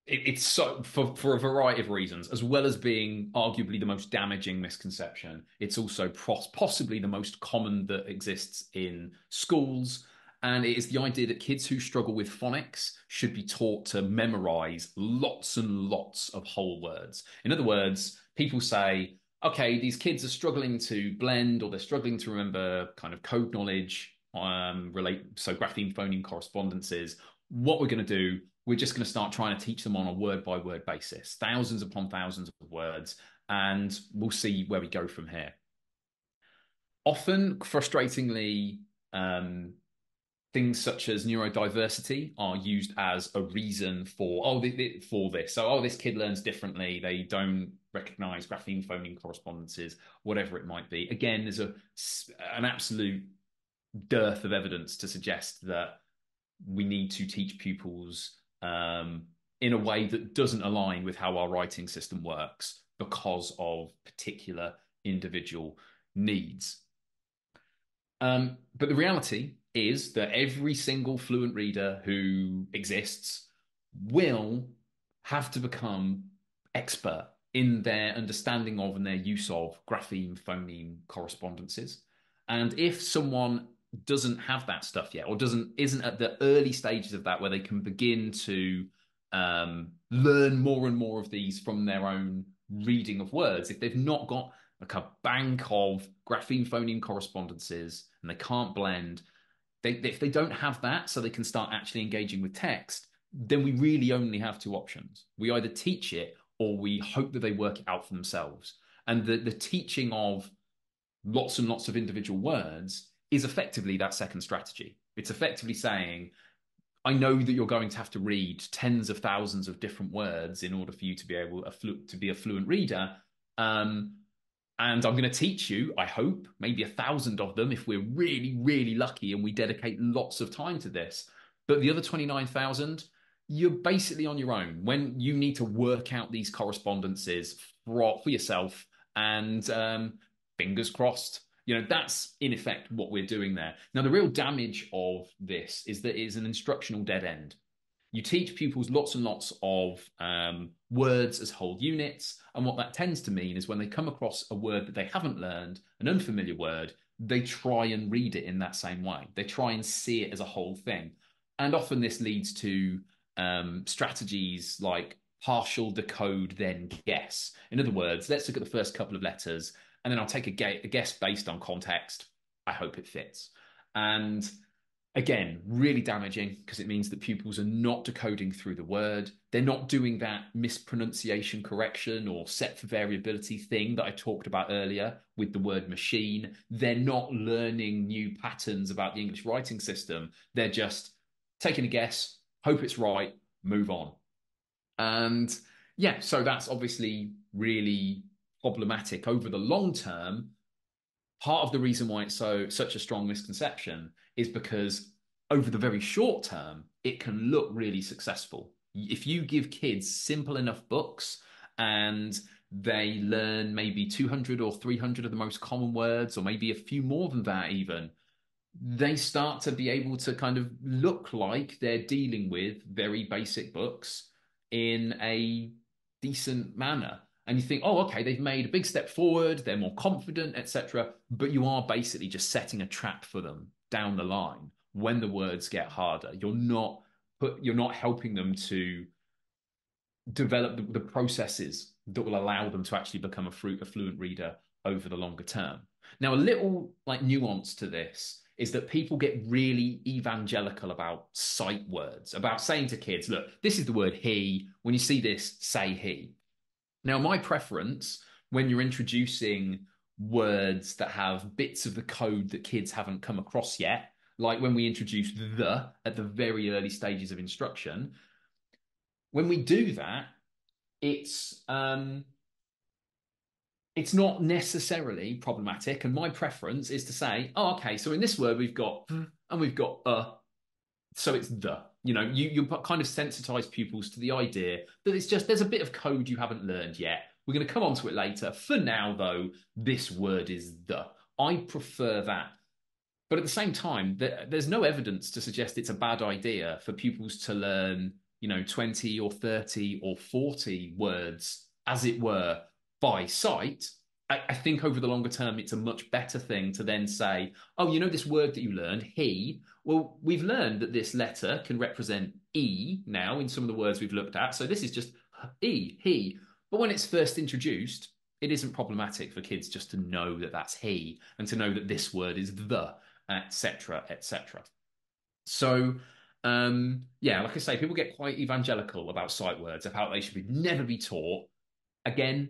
it's so for a variety of reasons, as well as being arguably the most damaging misconception. It's also possibly the most common that exists in schools. And it is the idea that kids who struggle with phonics should be taught to memorize lots and lots of whole words. In other words, people say, okay, these kids are struggling to blend, or they're struggling to remember kind of code knowledge, so grapheme phoneme correspondences. What we're going to do, we're just going to start trying to teach them on a word by word basis, thousands upon thousands of words, and we'll see where we go from here. Often, frustratingly, things such as neurodiversity are used as a reason for this. So, this kid learns differently. They don't recognize grapheme phoneme correspondences, whatever it might be. Again, there's an absolute dearth of evidence to suggest that we need to teach pupils in a way that doesn't align with how our writing system works because of particular individual needs. But the reality is that every single fluent reader who exists will have to become expert in their understanding of and their use of grapheme phoneme correspondences. And if someone doesn't have that stuff yet, or isn't at the early stages of that where they can begin to learn more and more of these from their own reading of words, if they've not got like a bank of grapheme phoneme correspondences and they can't blend, if they don't have that so they can start actually engaging with text, then we really only have two options. We either teach it or we hope that they work it out for themselves. And the teaching of lots and lots of individual words is effectively that second strategy. It's effectively saying, I know that you're going to have to read tens of thousands of different words in order for you to be able to be a fluent reader. And I'm going to teach you, I hope, maybe 1,000 of them if we're really, really lucky and we dedicate lots of time to this. But the other 29,000, you're basically on your own when you need to work out these correspondences for yourself. And fingers crossed, that's in effect what we're doing there. Now, the real damage of this is that it is an instructional dead end. You teach pupils lots and lots of words as whole units. And what that tends to mean is when they come across a word that they haven't learned, an unfamiliar word, they try and read it in that same way. They try and see it as a whole thing. And often this leads to strategies like partial decode, then guess. In other words, let's look at the first couple of letters, and then I'll take a guess based on context. I hope it fits. And again, really damaging because it means that pupils are not decoding through the word. They're not doing that mispronunciation correction or set for variability thing that I talked about earlier with the word machine. They're not learning new patterns about the English writing system. They're just taking a guess, hope it's right, move on. And yeah, so that's obviously really problematic over the long term. Part of the reason why it's such a strong misconception is because over the very short term, it can look really successful. If you give kids simple enough books and they learn maybe 200 or 300 of the most common words, or maybe a few more than that even, they start to be able to kind of look like they're dealing with very basic books in a decent manner. And you think, oh, okay, they've made a big step forward, they're more confident, etc. But you are basically just setting a trap for them down the line when the words get harder. You're not helping them to develop the processes that will allow them to actually become a fluent reader over the longer term. Now, a little like nuance to this is that people get really evangelical about sight words, about saying to kids, look, this is the word he. When you see this, say he. Now, my preference when you're introducing words that have bits of the code that kids haven't come across yet, like when we introduce the at the very early stages of instruction. When we do that, it's um, it's not necessarily problematic. And my preference is to say, oh, okay, so in this word we've got and we've got so it's the. You know, you kind of sensitize pupils to the idea that it's just there's a bit of code you haven't learned yet. We're going to come on to it later. For now, though, this word is the. I prefer that. But at the same time, there's no evidence to suggest it's a bad idea for pupils to learn, 20 or 30 or 40 words, as it were, by sight. I think over the longer term, it's a much better thing to then say, oh, this word that you learned, he. Well, we've learned that this letter can represent E now in some of the words we've looked at. So this is just E, he. But when it's first introduced, it isn't problematic for kids just to know that that's he and to know that this word is the, etc., etc. So, yeah, like I say, people get quite evangelical about sight words, of how they should never be taught. Again,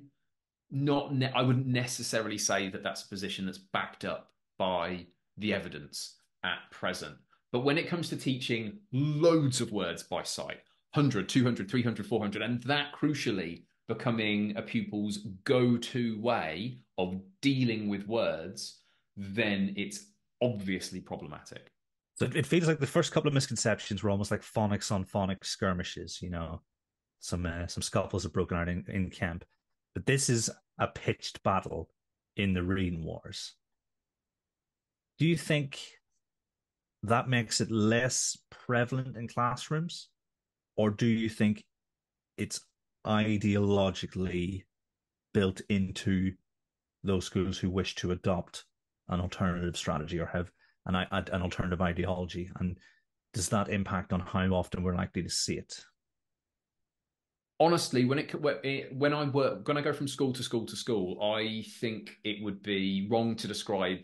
I wouldn't necessarily say that that's a position that's backed up by the evidence at present. But when it comes to teaching loads of words by sight, 100, 200, 300, 400, and that crucially becoming a pupil's go-to way of dealing with words, then it's obviously problematic.
So it feels like the first couple of misconceptions were almost like phonics on phonics skirmishes, some scuffles have broken out in camp. But this is a pitched battle in the reading wars. Do you think that makes it less prevalent in classrooms? Or do you think it's ideologically built into those schools who wish to adopt an alternative strategy or have an alternative ideology? And does that impact on how often we're likely to see it?
Honestly, when I go from school to school to school, I think it would be wrong to describe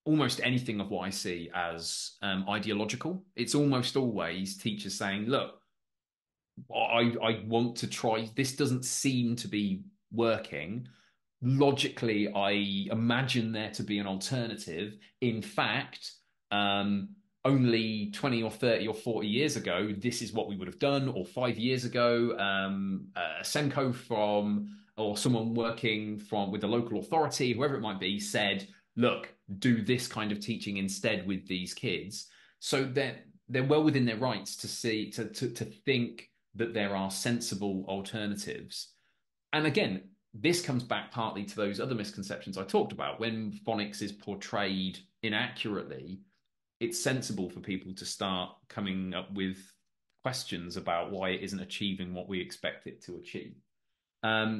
almost anything of what I see as ideological. It's almost always teachers saying, "Look, I want to try. This doesn't seem to be working. Logically, I imagine there to be an alternative. In fact, only 20 or 30 or 40 years ago, this is what we would have done, or 5 years ago, a Senko or someone working with the local authority, whoever it might be, said, look, do this kind of teaching instead with these kids. So they're well within their rights to think that there are sensible alternatives. And again, this comes back partly to those other misconceptions I talked about. When phonics is portrayed inaccurately, it's sensible for people to start coming up with questions about why it isn't achieving what we expect it to achieve.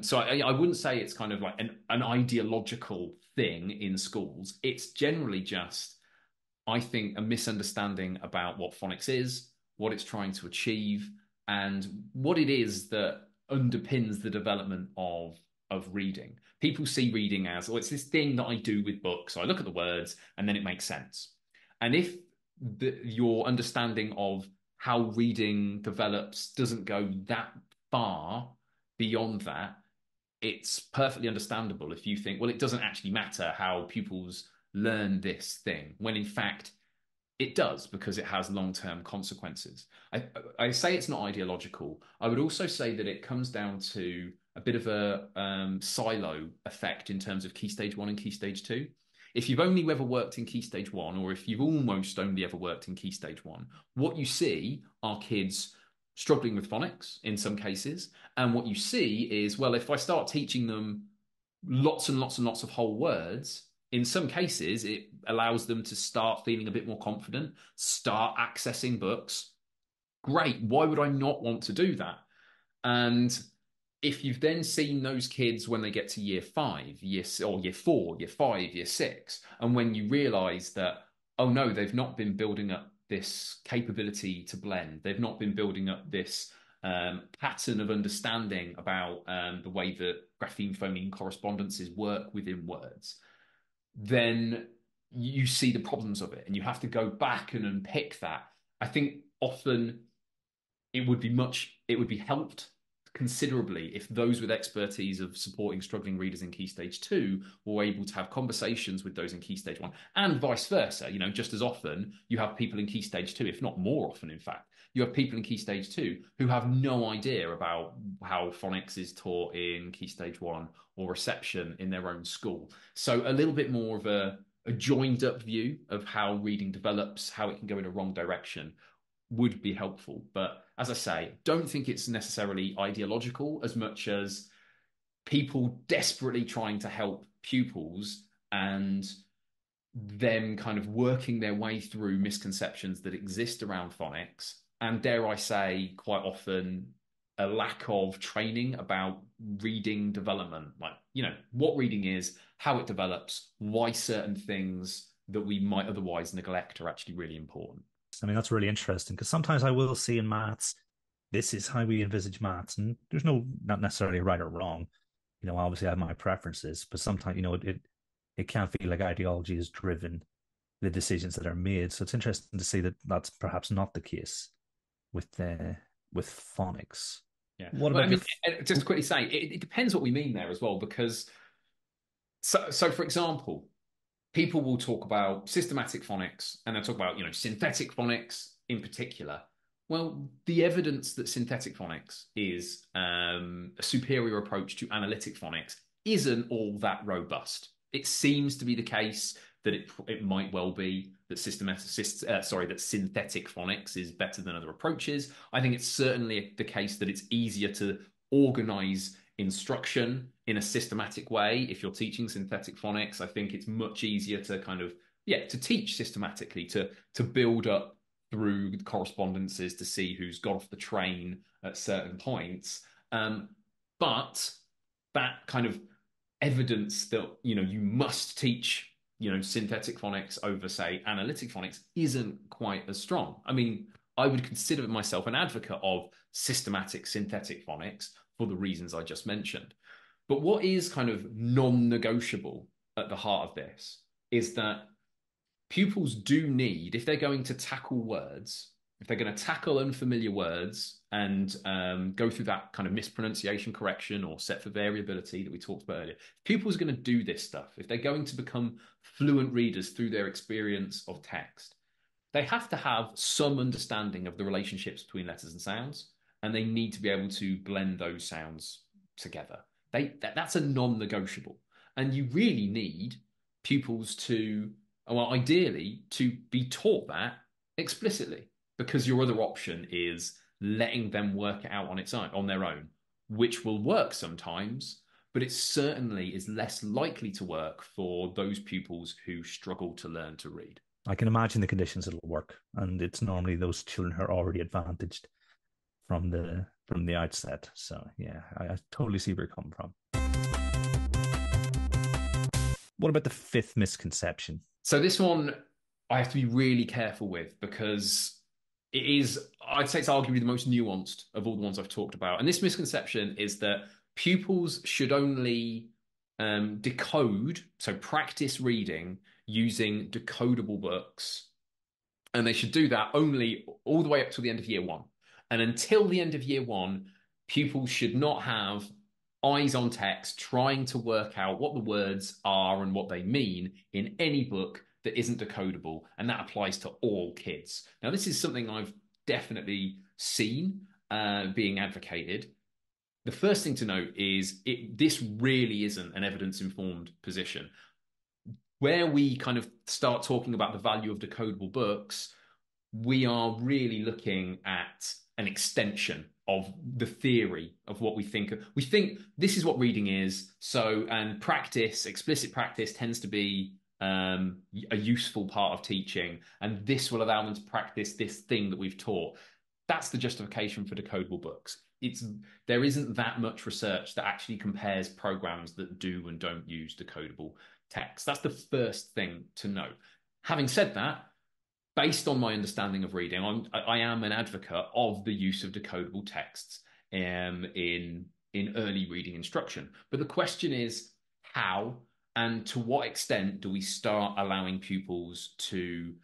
So I wouldn't say it's kind of like an ideological thing in schools. It's generally just, I think, a misunderstanding about what phonics is, what it's trying to achieve, and what it is that underpins the development of reading. People see reading as, it's this thing that I do with books. So I look at the words and then it makes sense. And if your understanding of how reading develops doesn't go that far beyond that, it's perfectly understandable if you think, well, it doesn't actually matter how pupils learn this thing, when in fact it does, because it has long-term consequences. I say it's not ideological. I would also say that it comes down to a bit of a silo effect in terms of Key Stage 1 and Key Stage 2. If you've only ever worked in Key Stage 1, or if you've almost only ever worked in Key Stage 1, what you see are kids struggling with phonics in some cases. And what you see is, well, if I start teaching them lots and lots and lots of whole words, in some cases, it allows them to start feeling a bit more confident, start accessing books. Great. Why would I not want to do that? And if you've then seen those kids when they get to year 5, year 4, year 5, year 6, and when you realize that, oh no, they've not been building up this capability to blend, they've not been building up this pattern of understanding about the way that grapheme phoneme correspondences work within words, then you see the problems of it and you have to go back and unpick that. I think often it would be helped considerably if those with expertise of supporting struggling readers in Key Stage 2 were able to have conversations with those in Key Stage 1, and vice versa. Just as often you have people in Key Stage 2, if not more often, in fact, you have people in Key Stage 2 who have no idea about how phonics is taught in Key Stage 1 or reception in their own school. So a little bit more of a joined up view of how reading develops, how it can go in a wrong direction would be helpful. But as I say, don't think it's necessarily ideological as much as people desperately trying to help pupils and them kind of working their way through misconceptions that exist around phonics. And dare I say, quite often, a lack of training about reading development, like, what reading is, how it develops, why certain things that we might otherwise neglect are actually really important.
I mean, that's really interesting because sometimes I will see in maths, this is how we envisage maths, and there's not necessarily right or wrong. Obviously I have my preferences, but sometimes, it can feel like ideology has driven the decisions that are made. So it's interesting to see that that's perhaps not the case with phonics.
Yeah.
What
Well,
about
just to quickly say, it depends what we mean there as well, because so for example, people will talk about systematic phonics and they'll talk about, synthetic phonics in particular. Well, the evidence that synthetic phonics is a superior approach to analytic phonics isn't all that robust. It seems to be the case that it might well be that that synthetic phonics is better than other approaches. I think it's certainly the case that it's easier to organize instruction in a systematic way. If you're teaching synthetic phonics, I think it's much easier to to teach systematically, to build up through the correspondences to see who's got off the train at certain points. But that kind of evidence that, you must teach, synthetic phonics over, say, analytic phonics isn't quite as strong. I mean, I would consider myself an advocate of systematic synthetic phonics for the reasons I just mentioned. But what is kind of non-negotiable at the heart of this is that pupils do need, if they're going to tackle words, if they're going to tackle unfamiliar words and go through that kind of mispronunciation correction or set for variability that we talked about earlier, if pupils are going to do this stuff, if they're going to become fluent readers through their experience of text, they have to have some understanding of the relationships between letters and sounds, and they need to be able to blend those sounds together. That's a non-negotiable. And you really need pupils to, well, ideally, to be taught that explicitly, because your other option is letting them work it out on their own, which will work sometimes, but it certainly is less likely to work for those pupils who struggle to learn to read.
I can imagine the conditions it'll work, and it's normally those children who are already advantaged from the outset. So yeah, I totally see where you're coming from. What about the fifth misconception?
So this one I have to be really careful with, because it is, I'd say it's arguably the most nuanced of all the ones I've talked about. And this misconception is that pupils should only decode, so practice reading using decodable books. And they should do that only all the way up to the end of year one. And until the end of year one, pupils should not have eyes on text trying to work out what the words are and what they mean in any book that isn't decodable. And that applies to all kids. Now, this is something I've definitely seen being advocated. The first thing to note is this really isn't an evidence-informed position. Where we kind of start talking about the value of decodable books, we are really looking at an extension of the theory of what we think. We think this is what reading is. So, and practice, explicit practice tends to be a useful part of teaching. And this will allow them to practice this thing that we've taught. That's the justification for decodable books. There isn't that much research that actually compares programs that do and don't use decodable text. That's the first thing to note. Having said that, based on my understanding of reading, I am an advocate of the use of decodable texts in early reading instruction. But the question is how and to what extent do we start allowing pupils to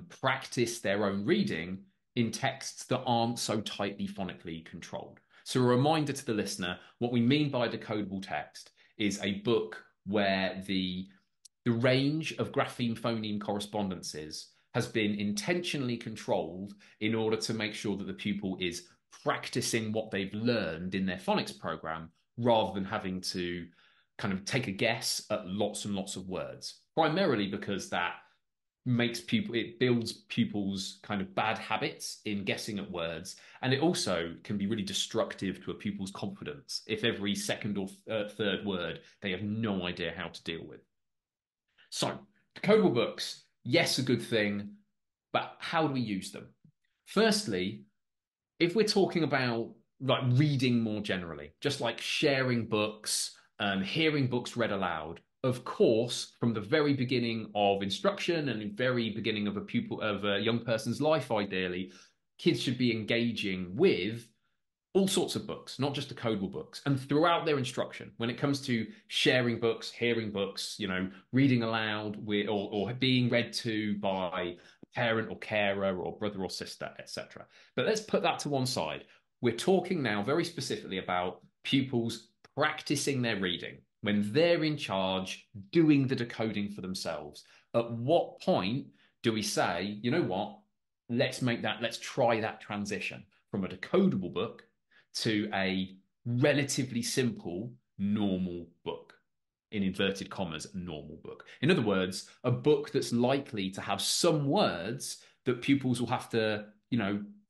practice their own reading in texts that aren't so tightly phonically controlled? So a reminder to the listener, what we mean by decodable text is a book where the range of grapheme phoneme correspondences has been intentionally controlled in order to make sure that the pupil is practicing what they've learned in their phonics program rather than having to kind of take a guess at lots and lots of words, primarily because that it builds pupils kind of bad habits in guessing at words, and it also can be really destructive to a pupil's confidence if every second or third word they have no idea how to deal with. So, decodable books, yes, a good thing, but how do we use them? Firstly, if we're talking about like reading more generally, just like sharing books, hearing books read aloud, of course, from the very beginning of instruction and the very beginning of a young person's life, ideally, kids should be engaging with all sorts of books, not just decodable books, and throughout their instruction, when it comes to sharing books, hearing books, reading aloud or being read to by a parent or carer or brother or sister, etc. But let's put that to one side. We're talking now very specifically about pupils practicing their reading when they're in charge doing the decoding for themselves. At what point do we say, you know what, let's try that transition from a decodable book to a relatively simple, normal book, in inverted commas, normal book. In other words, a book that's likely to have some words that pupils will have to,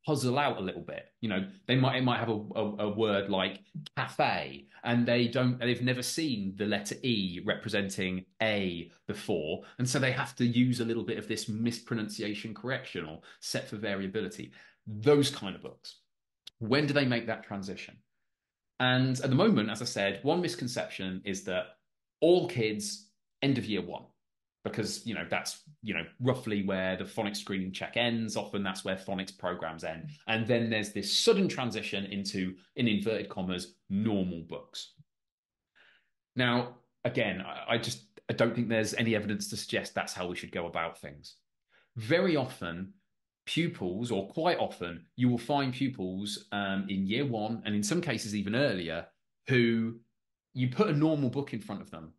puzzle out a little bit. It might have a word like cafe, and they've never seen the letter E representing A before, and so they have to use a little bit of this mispronunciation correction or set for variability. Those kind of books. When do they make that transition? And at the moment, as I said, one misconception is that all kids end of year one, because that's roughly where the phonics screening check ends. Often that's where phonics programs end, and then there's this sudden transition into, in inverted commas, normal books. Now, again, I don't think there's any evidence to suggest that's how we should go about things. Very often, pupils, or quite often, you will find pupils in year one, and in some cases even earlier, who you put a normal book in front of them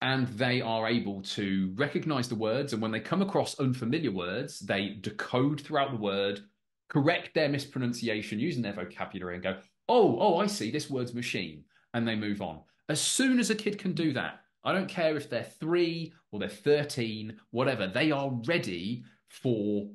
and they are able to recognize the words. And when they come across unfamiliar words, they decode throughout the word, correct their mispronunciation using their vocabulary and go, oh, I see, this word's machine. And they move on. As soon as a kid can do that, I don't care if they're 3 or they're 13, whatever, they are ready for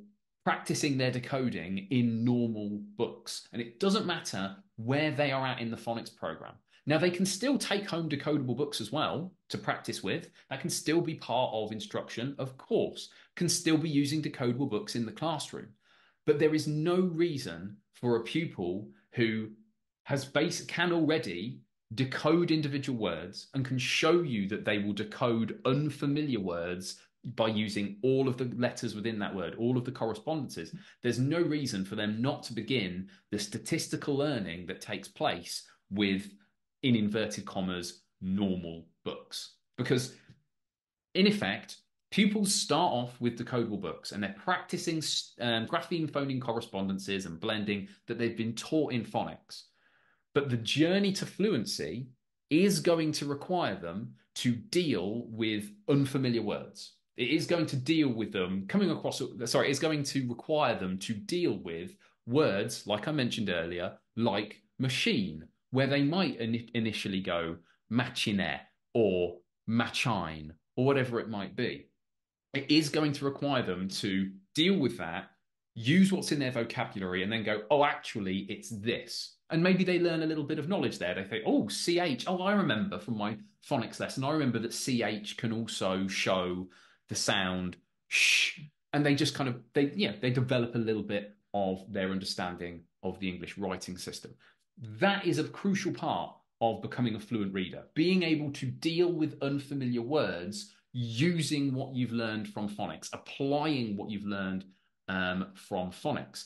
practicing their decoding in normal books. And it doesn't matter where they are at in the phonics program. Now, they can still take home decodable books as well to practice with. That can still be part of instruction, of course, can still be using decodable books in the classroom. But there is no reason for a pupil who can already decode individual words and can show you that they will decode unfamiliar words by using all of the letters within that word, all of the correspondences. There's no reason for them not to begin the statistical learning that takes place with, in inverted commas, normal books. Because, in effect, pupils start off with decodable books and they're practicing grapheme phoneme correspondences and blending that they've been taught in phonics. But the journey to fluency is going to require them to deal with unfamiliar words. It is going to deal with them it's going to require them to deal with words, like I mentioned earlier, like machine, where they might initially go machinette or machine or whatever it might be. It is going to require them to deal with that, use what's in their vocabulary, and then go, oh, actually, it's this. And maybe they learn a little bit of knowledge there. They think, oh, CH. Oh, I remember from my phonics lesson, I remember that CH can also show the sound sh. And they just kind of, they develop a little bit of their understanding of the English writing system. That is a crucial part of becoming a fluent reader, being able to deal with unfamiliar words using what you've learned from phonics, applying what you've learned from phonics.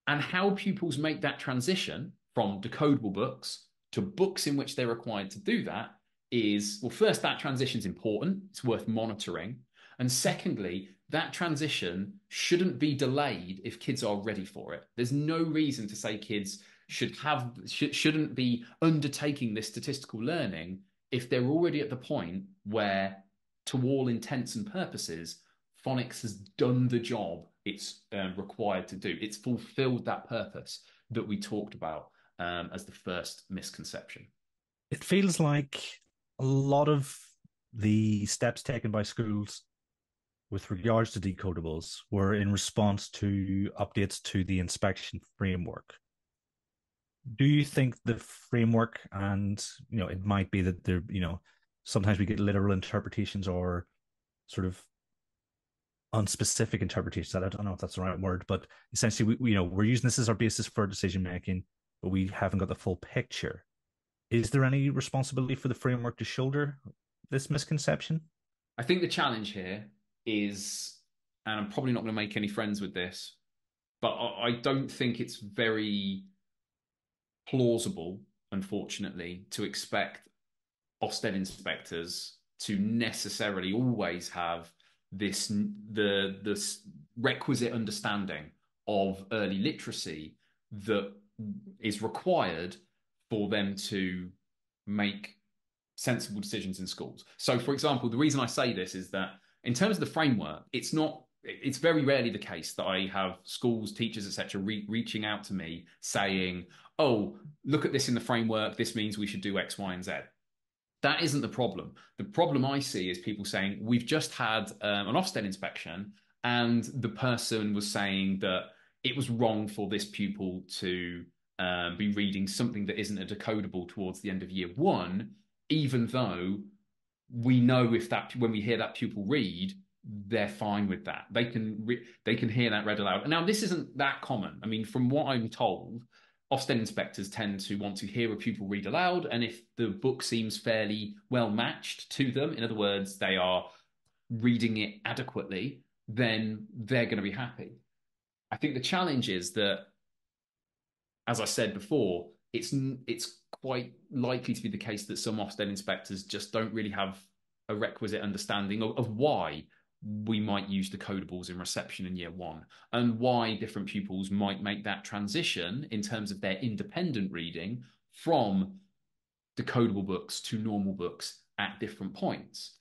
And how pupils make that transition from decodable books to books in which they're required to do that is, well, first, that transition is important. It's worth monitoring. And secondly, that transition shouldn't be delayed if kids are ready for it. There's no reason to say kids shouldn't be undertaking this statistical learning if they're already at the point where, to all intents and purposes, phonics has done the job it's required to do. It's fulfilled that purpose that we talked about as the first misconception.
It feels like a lot of the steps taken by schools with regards to decodables were in response to updates to the inspection framework. Do you think the framework, and it might be that there, sometimes we get literal interpretations or sort of unspecific interpretations. I don't know if that's the right word, but essentially, we're using this as our basis for decision making, but we haven't got the full picture. Is there any responsibility for the framework to shoulder this misconception?
I think the challenge here is, and I'm probably not going to make any friends with this, but I don't think it's very plausible, unfortunately, to expect Ofsted inspectors to necessarily always have the requisite understanding of early literacy that is required for them to make sensible decisions in schools. So, for example, the reason I say this is that in terms of the framework, it's very rarely the case that I have schools, teachers, etc., reaching out to me saying, oh, look at this in the framework. This means we should do X, Y, and Z. That isn't the problem. The problem I see is people saying, we've just had an Ofsted inspection, and the person was saying that it was wrong for this pupil to be reading something that isn't a decodable towards the end of year one, even though we know when we hear that pupil read, they're fine with that. They can hear that read aloud. Now, this isn't that common. I mean, from what I'm told, Ofsted inspectors tend to want to hear a pupil read aloud, and if the book seems fairly well matched to them, in other words, they are reading it adequately, then they're going to be happy. I think the challenge is that, as I said before, it's quite likely to be the case that some Ofsted inspectors just don't really have a requisite understanding of why we might use decodables in reception in year one, and why different pupils might make that transition in terms of their independent reading from decodable books to normal books at different points.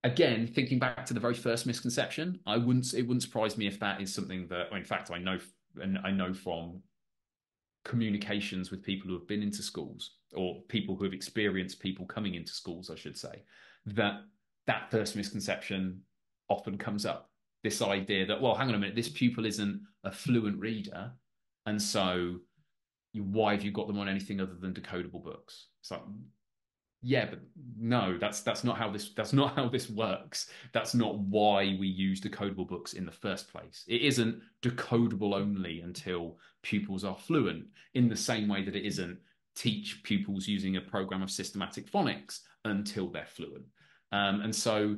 Again, thinking back to the very first misconception, it wouldn't surprise me if that is something that, in fact, I know from communications with people who have been into schools, or people who have experienced people coming into schools, I should say, that first misconception often comes up. This idea that, well, hang on a minute, this pupil isn't a fluent reader, and so why have you got them on anything other than decodable books? It's like, yeah, but no, that's not how this works. That's not why we use decodable books in the first place. It isn't decodable only until pupils are fluent, in the same way that it isn't teach pupils using a program of systematic phonics until they're fluent. And so,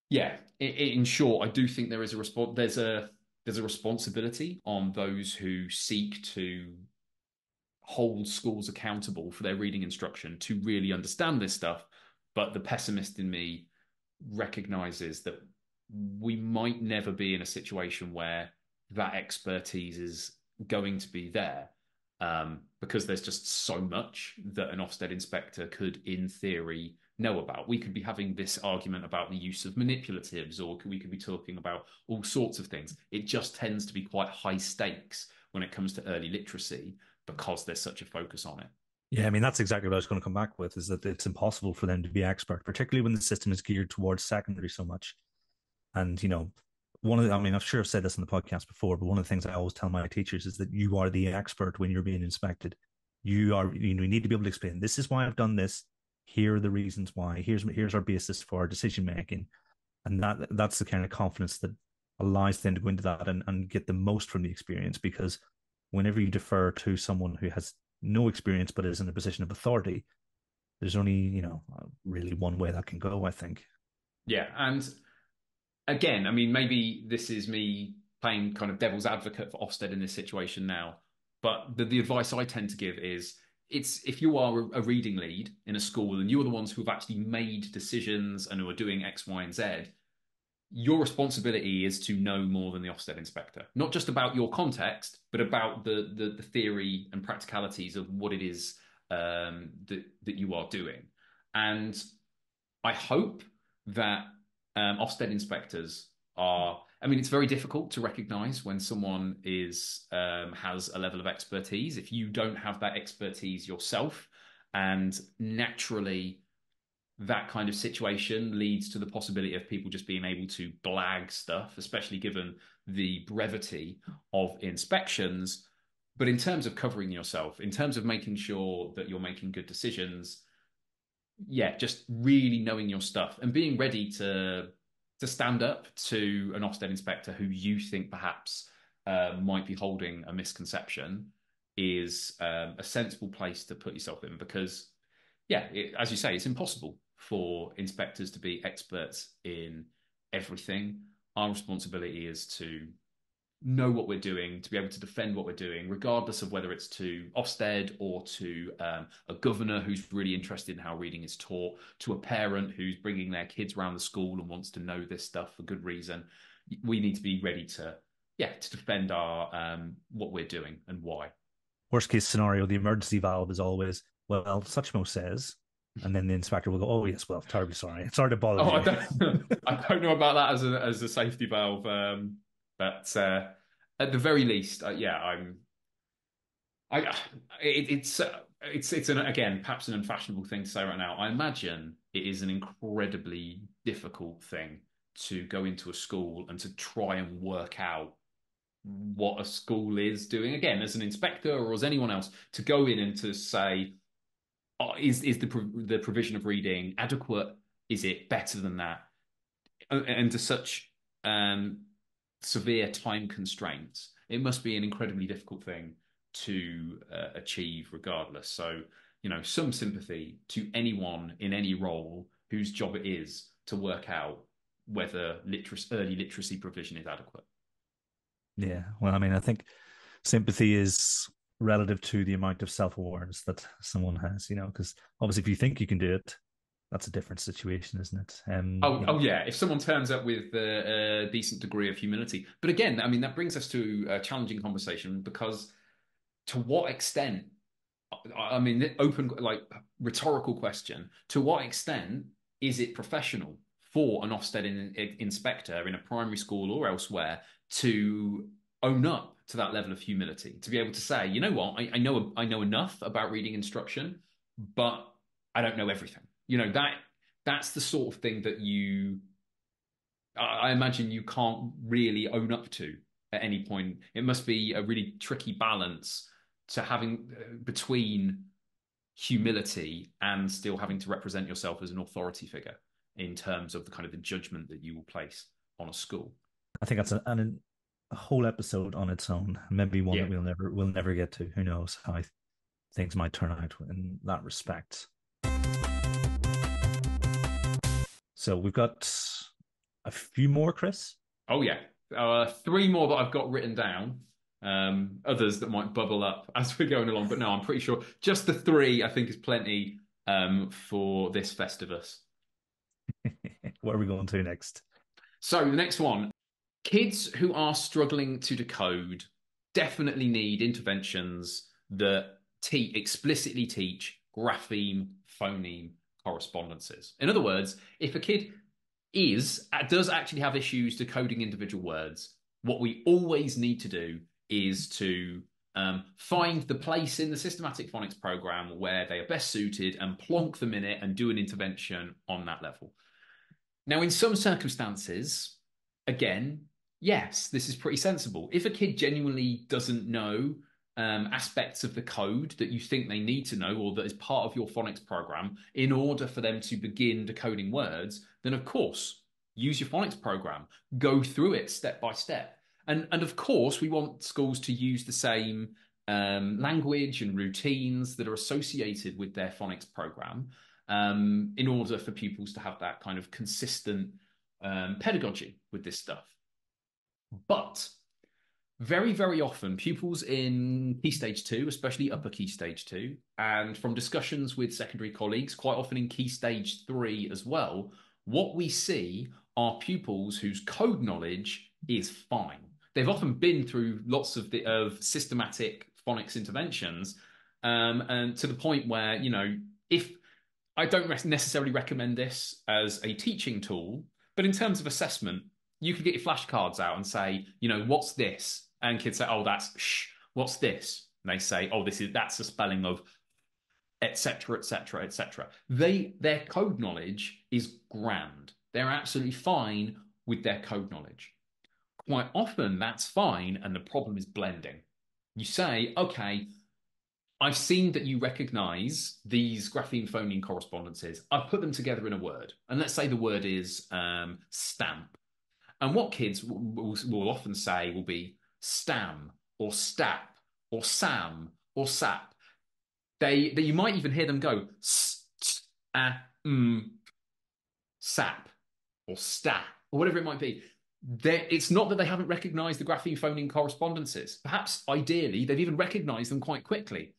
yeah, in short, I do think there's a responsibility on those who seek to hold schools accountable for their reading instruction to really understand this stuff. But the pessimist in me recognizes that we might never be in a situation where that expertise is going to be there, because there's just so much that an Ofsted inspector could, in theory, know about. We could be having this argument about the use of manipulatives, or we could be talking about all sorts of things. It just tends to be quite high stakes when it comes to early literacy, because there's such a focus on it.
Yeah, I mean, that's exactly what I was going to come back with, is that it's impossible for them to be expert, particularly when the system is geared towards secondary so much. And, I'm sure I've said this on the podcast before, but one of the things I always tell my teachers is that you are the expert when you're being inspected. You need to be able to explain, this is why I've done this. Here are the reasons why. Here's our basis for our decision making. And that's the kind of confidence that allows them to go into that and get the most from the experience, because whenever you defer to someone who has no experience but is in a position of authority, there's only, really one way that can go, I think.
Yeah. And again, I mean, maybe this is me playing kind of devil's advocate for Ofsted in this situation now, but the advice I tend to give is, if you are a reading lead in a school and you're the ones who have actually made decisions and who are doing X, Y, and Z, your responsibility is to know more than the Ofsted inspector, not just about your context, but about the theory and practicalities of what it is that you are doing. And I hope that Ofsted inspectors are. I mean, it's very difficult to recognise when someone is has a level of expertise if you don't have that expertise yourself, and naturally that kind of situation leads to the possibility of people just being able to blag stuff, especially given the brevity of inspections. But in terms of covering yourself, in terms of making sure that you're making good decisions, yeah, just really knowing your stuff and being ready to stand up to an Ofsted inspector who you think perhaps might be holding a misconception is a sensible place to put yourself in because, yeah, as you say, it's impossible for inspectors to be experts in everything. Our responsibility is to know what we're doing, to be able to defend what we're doing, regardless of whether it's to Ofsted or to a governor who's really interested in how reading is taught, to a parent who's bringing their kids around the school and wants to know this stuff for good reason. We need to be ready to, yeah, to defend our what we're doing and why.
Worst case scenario, the emergency valve is always, well, Suchmo says, and then the inspector will go, oh yes, well, terribly sorry. Sorry to bother
Oh,
you.
I don't know about that as a safety valve, but at the very least, yeah, it's an again perhaps an unfashionable thing to say right now. I imagine it is an incredibly difficult thing to go into a school and to try and work out what a school is doing. Again, as an inspector or as anyone else, to go in and to say, oh, is the provision of reading adequate? Is it better than that? And to such severe time constraints, it must be an incredibly difficult thing to achieve regardless. So, you know, some sympathy to anyone in any role whose job it is to work out whether early literacy provision is adequate.
Yeah. Well, I mean, I think sympathy is relative to the amount of self-awareness that someone has, because obviously if you think you can do it, that's a different situation, isn't it?
Oh yeah. If someone turns up with a decent degree of humility, but again, I mean, that brings us to a challenging conversation because to what extent? I mean, open like rhetorical question: to what extent is it professional for an Ofsted inspector in a primary school or elsewhere to own up to that level of humility, to be able to say, you know what, I know enough about reading instruction, but I don't know everything. You know that's the sort of thing that I imagine you can't really own up to at any point. It must be a really tricky balance to having between humility and still having to represent yourself as an authority figure in terms of the kind of the judgment that you will place on a school.
I think that's a whole episode on its own. Maybe one that we'll never get to. Who knows how things might turn out in that respect. So we've got a few more, Chris.
Oh yeah, 3 more that I've got written down. Others that might bubble up as we're going along, but no, I'm pretty sure just the 3 I think is plenty for this Festivus.
What are we going to next?
So the next one, kids who are struggling to decode definitely need interventions that explicitly teach grapheme, phoneme correspondences. In other words, if a kid does actually have issues decoding individual words, what we always need to do is to find the place in the systematic phonics program where they are best suited and plonk them in it and do an intervention on that level. Now, in some circumstances, again, yes, this is pretty sensible. If a kid genuinely doesn't know aspects of the code that you think they need to know or that is part of your phonics program in order for them to begin decoding words, then of course, use your phonics program. Go through it step by step. And of course, we want schools to use the same language and routines that are associated with their phonics program in order for pupils to have that kind of consistent pedagogy with this stuff. But very, very often, pupils in Key Stage 2, especially upper Key Stage 2, and from discussions with secondary colleagues, quite often in Key Stage 3 as well, what we see are pupils whose code knowledge is fine. They've often been through lots of systematic phonics interventions, and to the point where, if I don't necessarily recommend this as a teaching tool, but in terms of assessment, you could get your flashcards out and say, what's this? And kids say, oh, that's shh. What's this? And they say, oh, that's the spelling of etc., etc., etc. Their code knowledge is grand. They're absolutely fine with their code knowledge. Quite often that's fine, and the problem is blending. You say, okay, I've seen that you recognize these grapheme phoneme correspondences. I've put them together in a word. And let's say the word is stamp. And what kids will often say will be stam or stap or sam or sap. You might even hear them go sap or stat or whatever it might be. It's not that they haven't recognized the grapheme phoneme correspondences. Perhaps ideally, they've even recognized them quite quickly.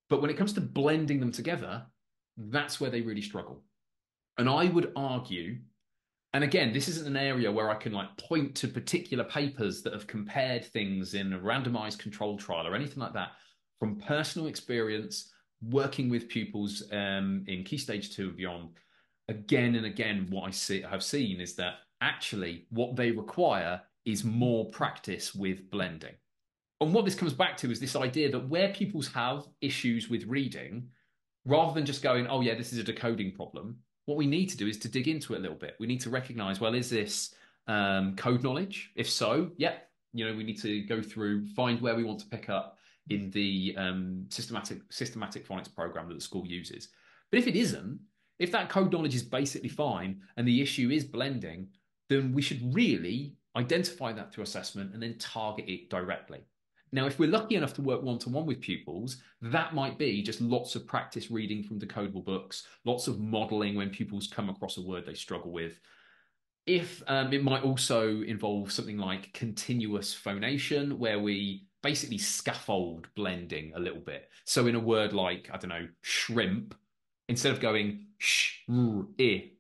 But when it comes to blending them together, that's where they really struggle. And I would argue, and again, this isn't an area where I can point to particular papers that have compared things in a randomized controlled trial or anything like that. From personal experience, working with pupils in Key Stage 2 and beyond, again and again, what I've seen is that actually what they require is more practice with blending. And what this comes back to is this idea that where pupils have issues with reading, rather than just going, oh yeah, this is a decoding problem, what we need to do is to dig into it a little bit. We need to recognize, well, is this code knowledge? If so, yeah, we need to go through, find where we want to pick up in the systematic phonics program that the school uses. But if it isn't, if that code knowledge is basically fine and the issue is blending, then we should really identify that through assessment and then target it directly. Now, if we're lucky enough to work one-to-one with pupils, that might be just lots of practice reading from decodable books, lots of modeling when pupils come across a word they struggle with. If it might also involve something like continuous phonation, where we basically scaffold blending a little bit. So in a word like, I don't know, shrimp, instead of going sh, r, I,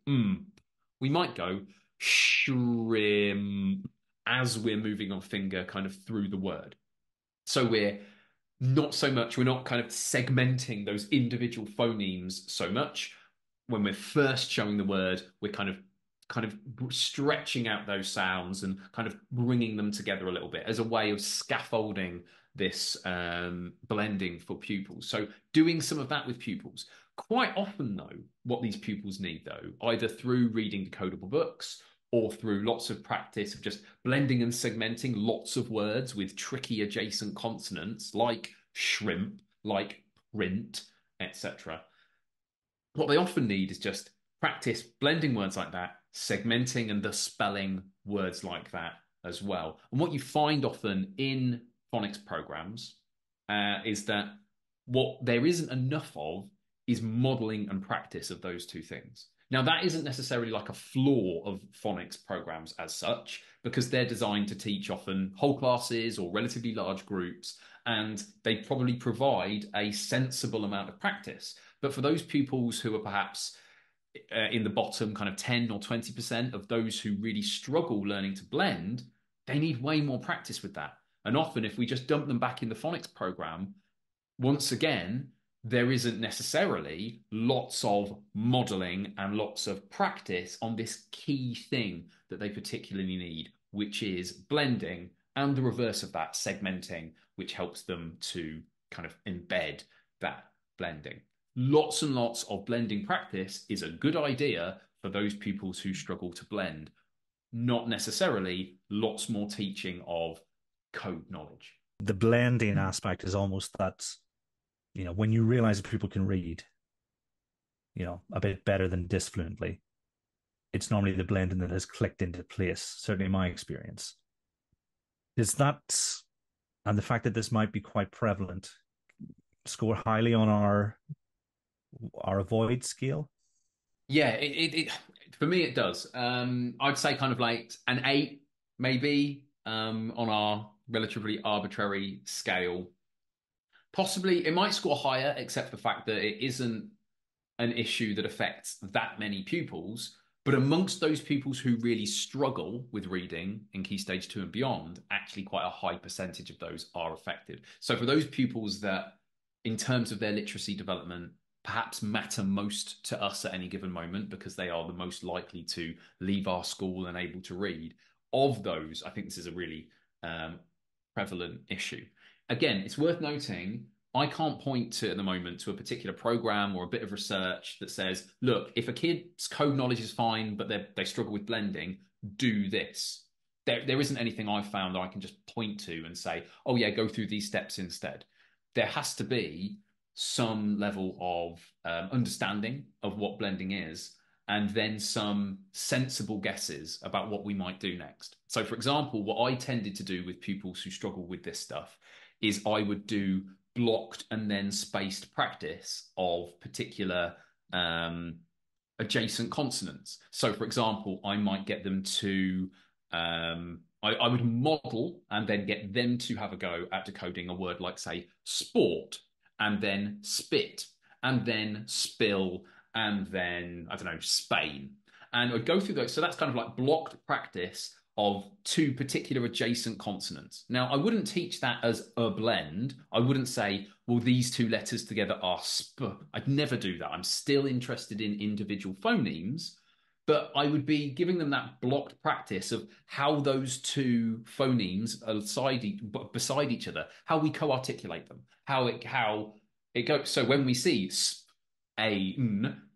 we might go shrimp as we're moving our finger kind of through the word. So we're not kind of segmenting those individual phonemes so much. When we're first showing the word, we're kind of stretching out those sounds and kind of bringing them together a little bit as a way of scaffolding this blending for pupils. So doing some of that with pupils. Quite often, though, what these pupils need, though, either through reading decodable books or through lots of practice of just blending and segmenting lots of words with tricky adjacent consonants like shrimp, like print, etc. What they often need is just practice blending words like that, segmenting and thus spelling words like that as well. And what you find often in phonics programs is that what there isn't enough of is modeling and practice of those two things. Now, that isn't necessarily like a flaw of phonics programs as such, because they're designed to teach often whole classes or relatively large groups, and they probably provide a sensible amount of practice. But for those pupils who are perhaps in the bottom kind of 10 or 20% of those who really struggle learning to blend, they need way more practice with that. And often if we just dump them back in the phonics program, once again, there isn't necessarily lots of modeling and lots of practice on this key thing that they particularly need, which is blending, and the reverse of that, segmenting, which helps them to kind of embed that blending. Lots and lots of blending practice is a good idea for those pupils who struggle to blend, not necessarily lots more teaching of code knowledge.
The blending aspect is almost that, when you realize that people can read, a bit better than disfluently, it's normally the blending that has clicked into place, certainly in my experience. Is that, and the fact that this might be quite prevalent, score highly on our avoid scale?
Yeah, it for me it does. I'd say kind of like an 8 maybe on our relatively arbitrary scale. Possibly it might score higher, except for the fact that it isn't an issue that affects that many pupils. But amongst those pupils who really struggle with reading in Key Stage 2 and beyond, actually quite a high percentage of those are affected. So for those pupils that, in terms of their literacy development, perhaps matter most to us at any given moment because they are the most likely to leave our school and able to read, of those, I think this is a really prevalent issue. Again, it's worth noting I can't point to at the moment to a particular program or a bit of research that says, look, if a kid's code knowledge is fine, but they struggle with blending, do this. There isn't anything I've found that I can just point to and say, oh yeah, go through these steps instead. There has to be some level of understanding of what blending is, and then some sensible guesses about what we might do next. So, for example, what I tended to do with pupils who struggle with this stuff is I would do blocked and then spaced practice of particular adjacent consonants. So, for example, I might get them to, I would model and then get them to have a go at decoding a word like, say, sport, and then spit, and then spill, and then, I don't know, Spain. And I'd go through those. So that's kind of like blocked practice of two particular adjacent consonants. Now, I wouldn't teach that as a blend. I wouldn't say, well, these two letters together are sp. I'd never do that. I'm still interested in individual phonemes, but I would be giving them that blocked practice of how those two phonemes are beside each other, how we co-articulate them, how it goes. So when we see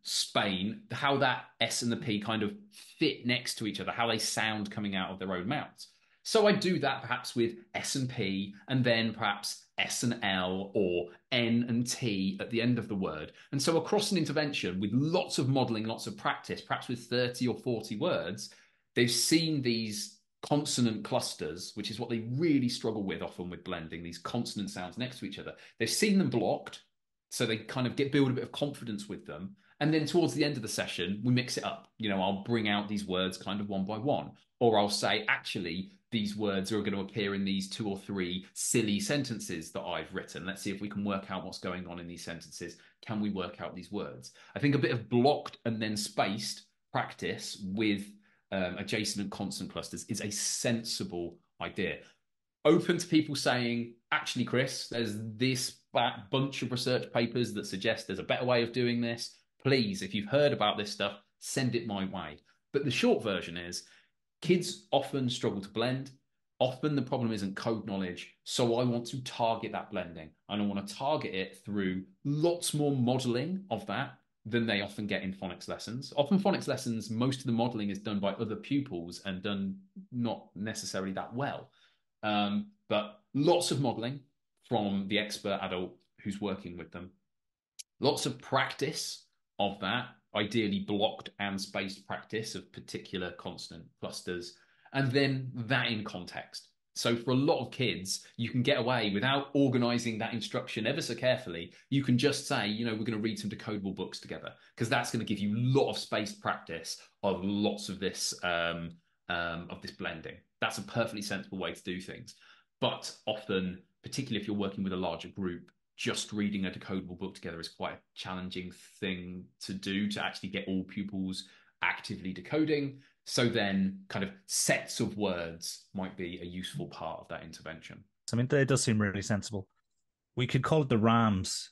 Spain, how that S and the P kind of fit next to each other, how they sound coming out of their own mouths. So I do that perhaps with S and P, and then perhaps S and L, or N and T at the end of the word. And so across an intervention with lots of modeling, lots of practice, perhaps with 30 or 40 words, they've seen these consonant clusters, which is what they really struggle with often with blending, these consonant sounds next to each other. They've seen them blocked, so they kind of build a bit of confidence with them. And then towards the end of the session, we mix it up. You know, I'll bring out these words kind of one by one. Or I'll say, actually, these words are going to appear in these 2 or 3 silly sentences that I've written. Let's see if we can work out what's going on in these sentences. Can we work out these words? I think a bit of blocked and then spaced practice with adjacent and consonant clusters is a sensible idea. Open to people saying, actually, Chris, there's this bunch of research papers that suggest there's a better way of doing this. Please, if you've heard about this stuff, send it my way. But the short version is, kids often struggle to blend. Often the problem isn't code knowledge. So I want to target that blending. And I want to target it through lots more modeling of that than they often get in phonics lessons. Often phonics lessons, most of the modeling is done by other pupils and done not necessarily that well. But lots of modeling from the expert adult who's working with them. Lots of practice of that, ideally blocked and spaced practice of particular consonant clusters, and then that in context. So for a lot of kids, you can get away without organizing that instruction ever so carefully. You can just say, you know, we're going to read some decodable books together, because that's going to give you a lot of spaced practice of lots of this blending. That's a perfectly sensible way to do things. But often, particularly if you're working with a larger group, just reading a decodable book together is quite a challenging thing to do, to actually get all pupils actively decoding. So then kind of sets of words might be a useful part of that intervention.
I mean, it does seem really sensible. We could call it the RAMS,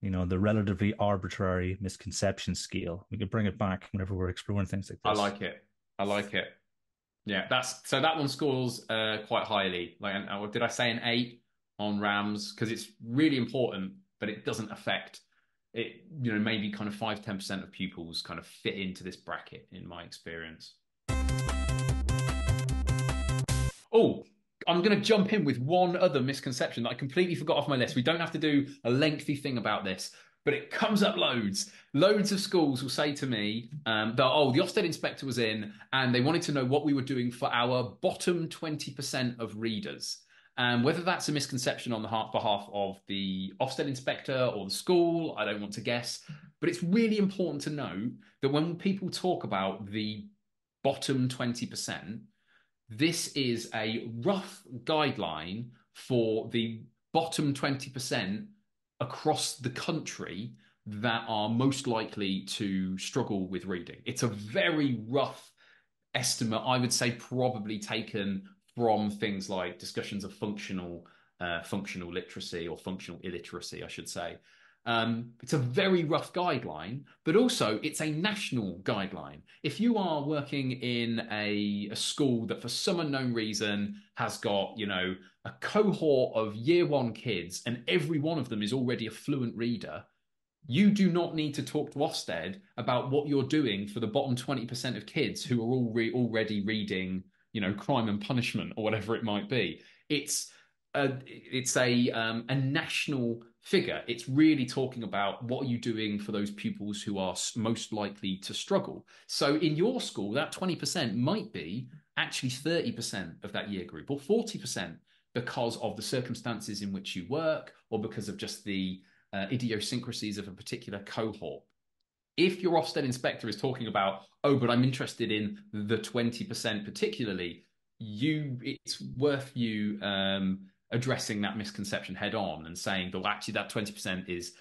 you know, the relatively arbitrary misconception scale. We could bring it back whenever we're exploring things like this.
I like it. Yeah, so that one scores quite highly. Like, did I say an 8 on RAMS? Because it's really important, but it doesn't affect it. You know, maybe kind of 5-10% of pupils kind of fit into this bracket in my experience. Oh, I'm going to jump in with one other misconception that I completely forgot off my list. We don't have to do a lengthy thing about this, but it comes up loads. Loads of schools will say to me that, oh, the Ofsted inspector was in and they wanted to know what we were doing for our bottom 20% of readers. And whether that's a misconception on the behalf of the Ofsted inspector or the school, I don't want to guess. But it's really important to know that when people talk about the bottom 20%, this is a rough guideline for the bottom 20% across the country, that are most likely to struggle with reading. It's a very rough estimate, I would say, probably taken from things like discussions of functional literacy or functional illiteracy, I should say. It's a very rough guideline, but also it's a national guideline. If you are working in a school that for some unknown reason has got, a cohort of year one kids and every one of them is already a fluent reader, you do not need to talk to Ofsted about what you're doing for the bottom 20% of kids who are already reading, Crime and Punishment or whatever it might be. It's a national figure. It's really talking about what are you doing for those pupils who are most likely to struggle. So in your school, that 20% might be actually 30% of that year group or 40% because of the circumstances in which you work or because of just the idiosyncrasies of a particular cohort. If your Ofsted inspector is talking about, oh, but I'm interested in the 20% particularly, it's worth you addressing that misconception head on and saying, well, actually, that 20% is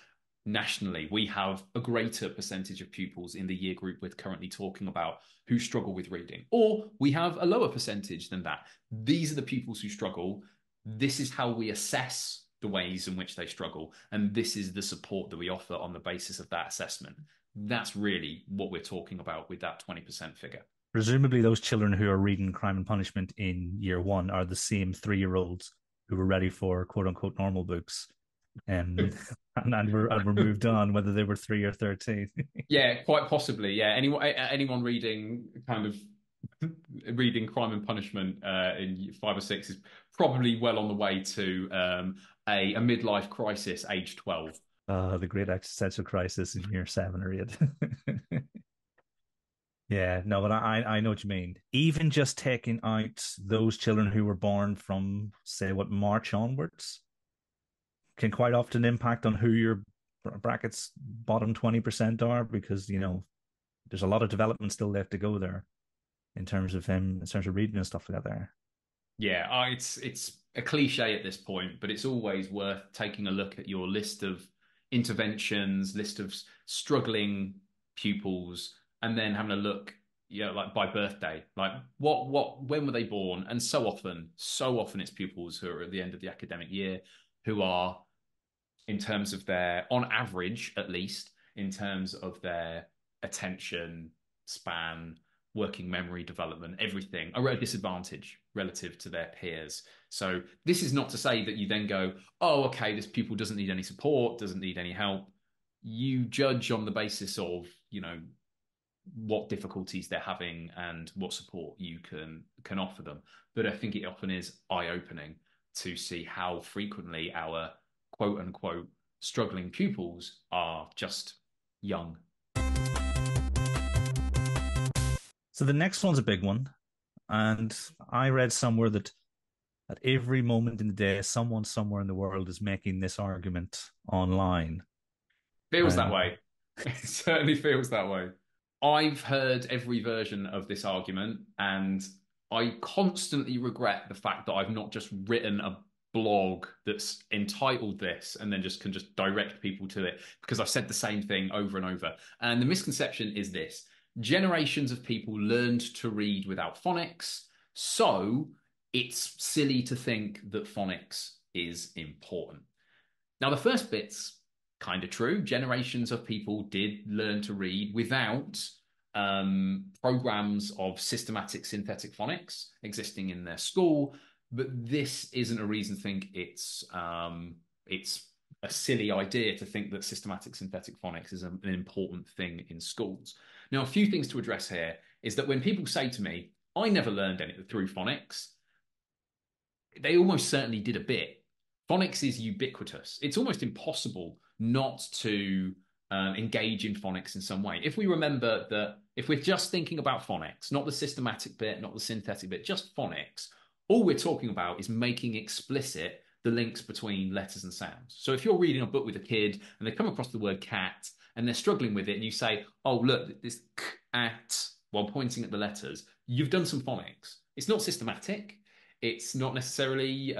nationally. We have a greater percentage of pupils in the year group we're currently talking about who struggle with reading, or we have a lower percentage than that. These are the pupils who struggle. This is how we assess the ways in which they struggle. And this is the support that we offer on the basis of that assessment. That's really what we're talking about with that 20% figure.
Presumably, those children who are reading Crime and Punishment in year one are the same 3-year-olds who were ready for quote unquote normal books. And we're moved on, whether they were 3 or 13.
Yeah, quite possibly. Yeah, anyone reading Crime and Punishment in 5 or 6 is probably well on the way to a midlife crisis, age 12.
The great existential crisis in year 7 or 8. Yeah, no, but I know what you mean. Even just taking out those children who were born from, say, March onwards, can quite often impact on who your brackets bottom 20% are, because there's a lot of development still left to go there in terms of reading and stuff like that there.
Yeah, it's a cliche at this point, but it's always worth taking a look at your list of interventions, list of struggling pupils, and then having a look, like by birthday, like when were they born? And so often it's pupils who are at the end of the academic year who are, in terms of their, on average at least, in terms of their attention span, working memory development, everything, are at a disadvantage relative to their peers. So this is not to say that you then go, oh, okay, this pupil doesn't need any support, doesn't need any help. You judge on the basis of, what difficulties they're having and what support you can offer them. But I think it often is eye-opening to see how frequently our quote unquote struggling pupils are just young.
So the next one's a big one. And I read somewhere that at every moment in the day, someone somewhere in the world is making this argument online.
Feels that way. It certainly feels that way. I've heard every version of this argument, and I constantly regret the fact that I've not just written a blog that's entitled this and then can direct people to it, because I've said the same thing over and over. And the misconception is this: generations of people learned to read without phonics, so it's silly to think that phonics is important. Now, the first bit's kind of true. Generations of people did learn to read without programs of systematic synthetic phonics existing in their school, but this isn't a reason to think it's a silly idea to think that systematic synthetic phonics is an important thing in schools. Now, a few things to address here is that when people say to me, I never learned anything through phonics, they almost certainly did a bit. Phonics is ubiquitous. It's almost impossible not to engage in phonics in some way. If we remember that, if we're just thinking about phonics, not the systematic bit, not the synthetic bit, just phonics, all we're talking about is making explicit the links between letters and sounds. So if you're reading a book with a kid and they come across the word cat and they're struggling with it, and you say, oh, look, this at, while pointing at the letters, you've done some phonics. It's not systematic. It's not necessarily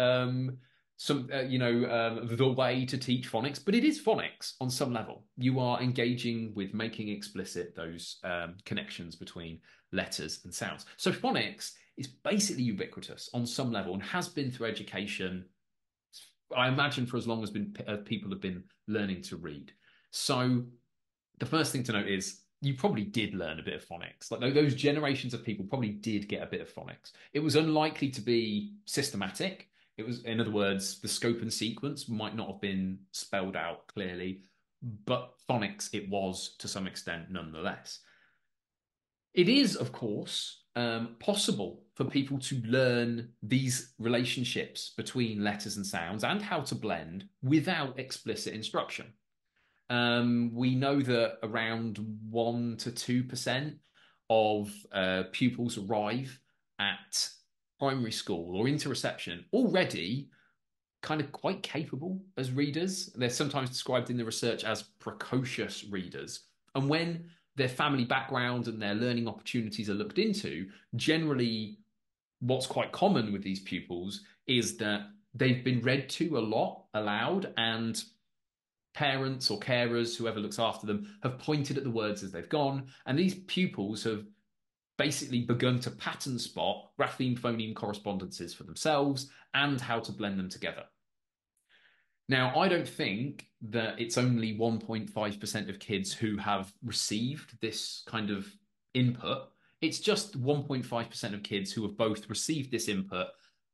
the way to teach phonics, but it is phonics on some level. You are engaging with making explicit those connections between letters and sounds. So phonics is basically ubiquitous on some level and has been through education, I imagine, for as long as people have been learning to read. So the first thing to note is you probably did learn a bit of phonics. Like those generations of people probably did get a bit of phonics. It was unlikely to be systematic. It was, in other words, the scope and sequence might not have been spelled out clearly, but phonics it was to some extent nonetheless. It is, of course, possible for people to learn these relationships between letters and sounds and how to blend without explicit instruction. We know that around 1 to 2% of pupils arrive at primary school or into reception already kind of quite capable as readers. They're sometimes described in the research as precocious readers. And when their family background and their learning opportunities are looked into, generally what's quite common with these pupils is that they've been read to a lot aloud, and parents or carers, whoever looks after them, have pointed at the words as they've gone. And these pupils have basically begun to pattern spot grapheme phoneme correspondences for themselves and how to blend them together. Now, I don't think that it's only 1.5% of kids who have received this kind of input. It's just 1.5% of kids who have both received this input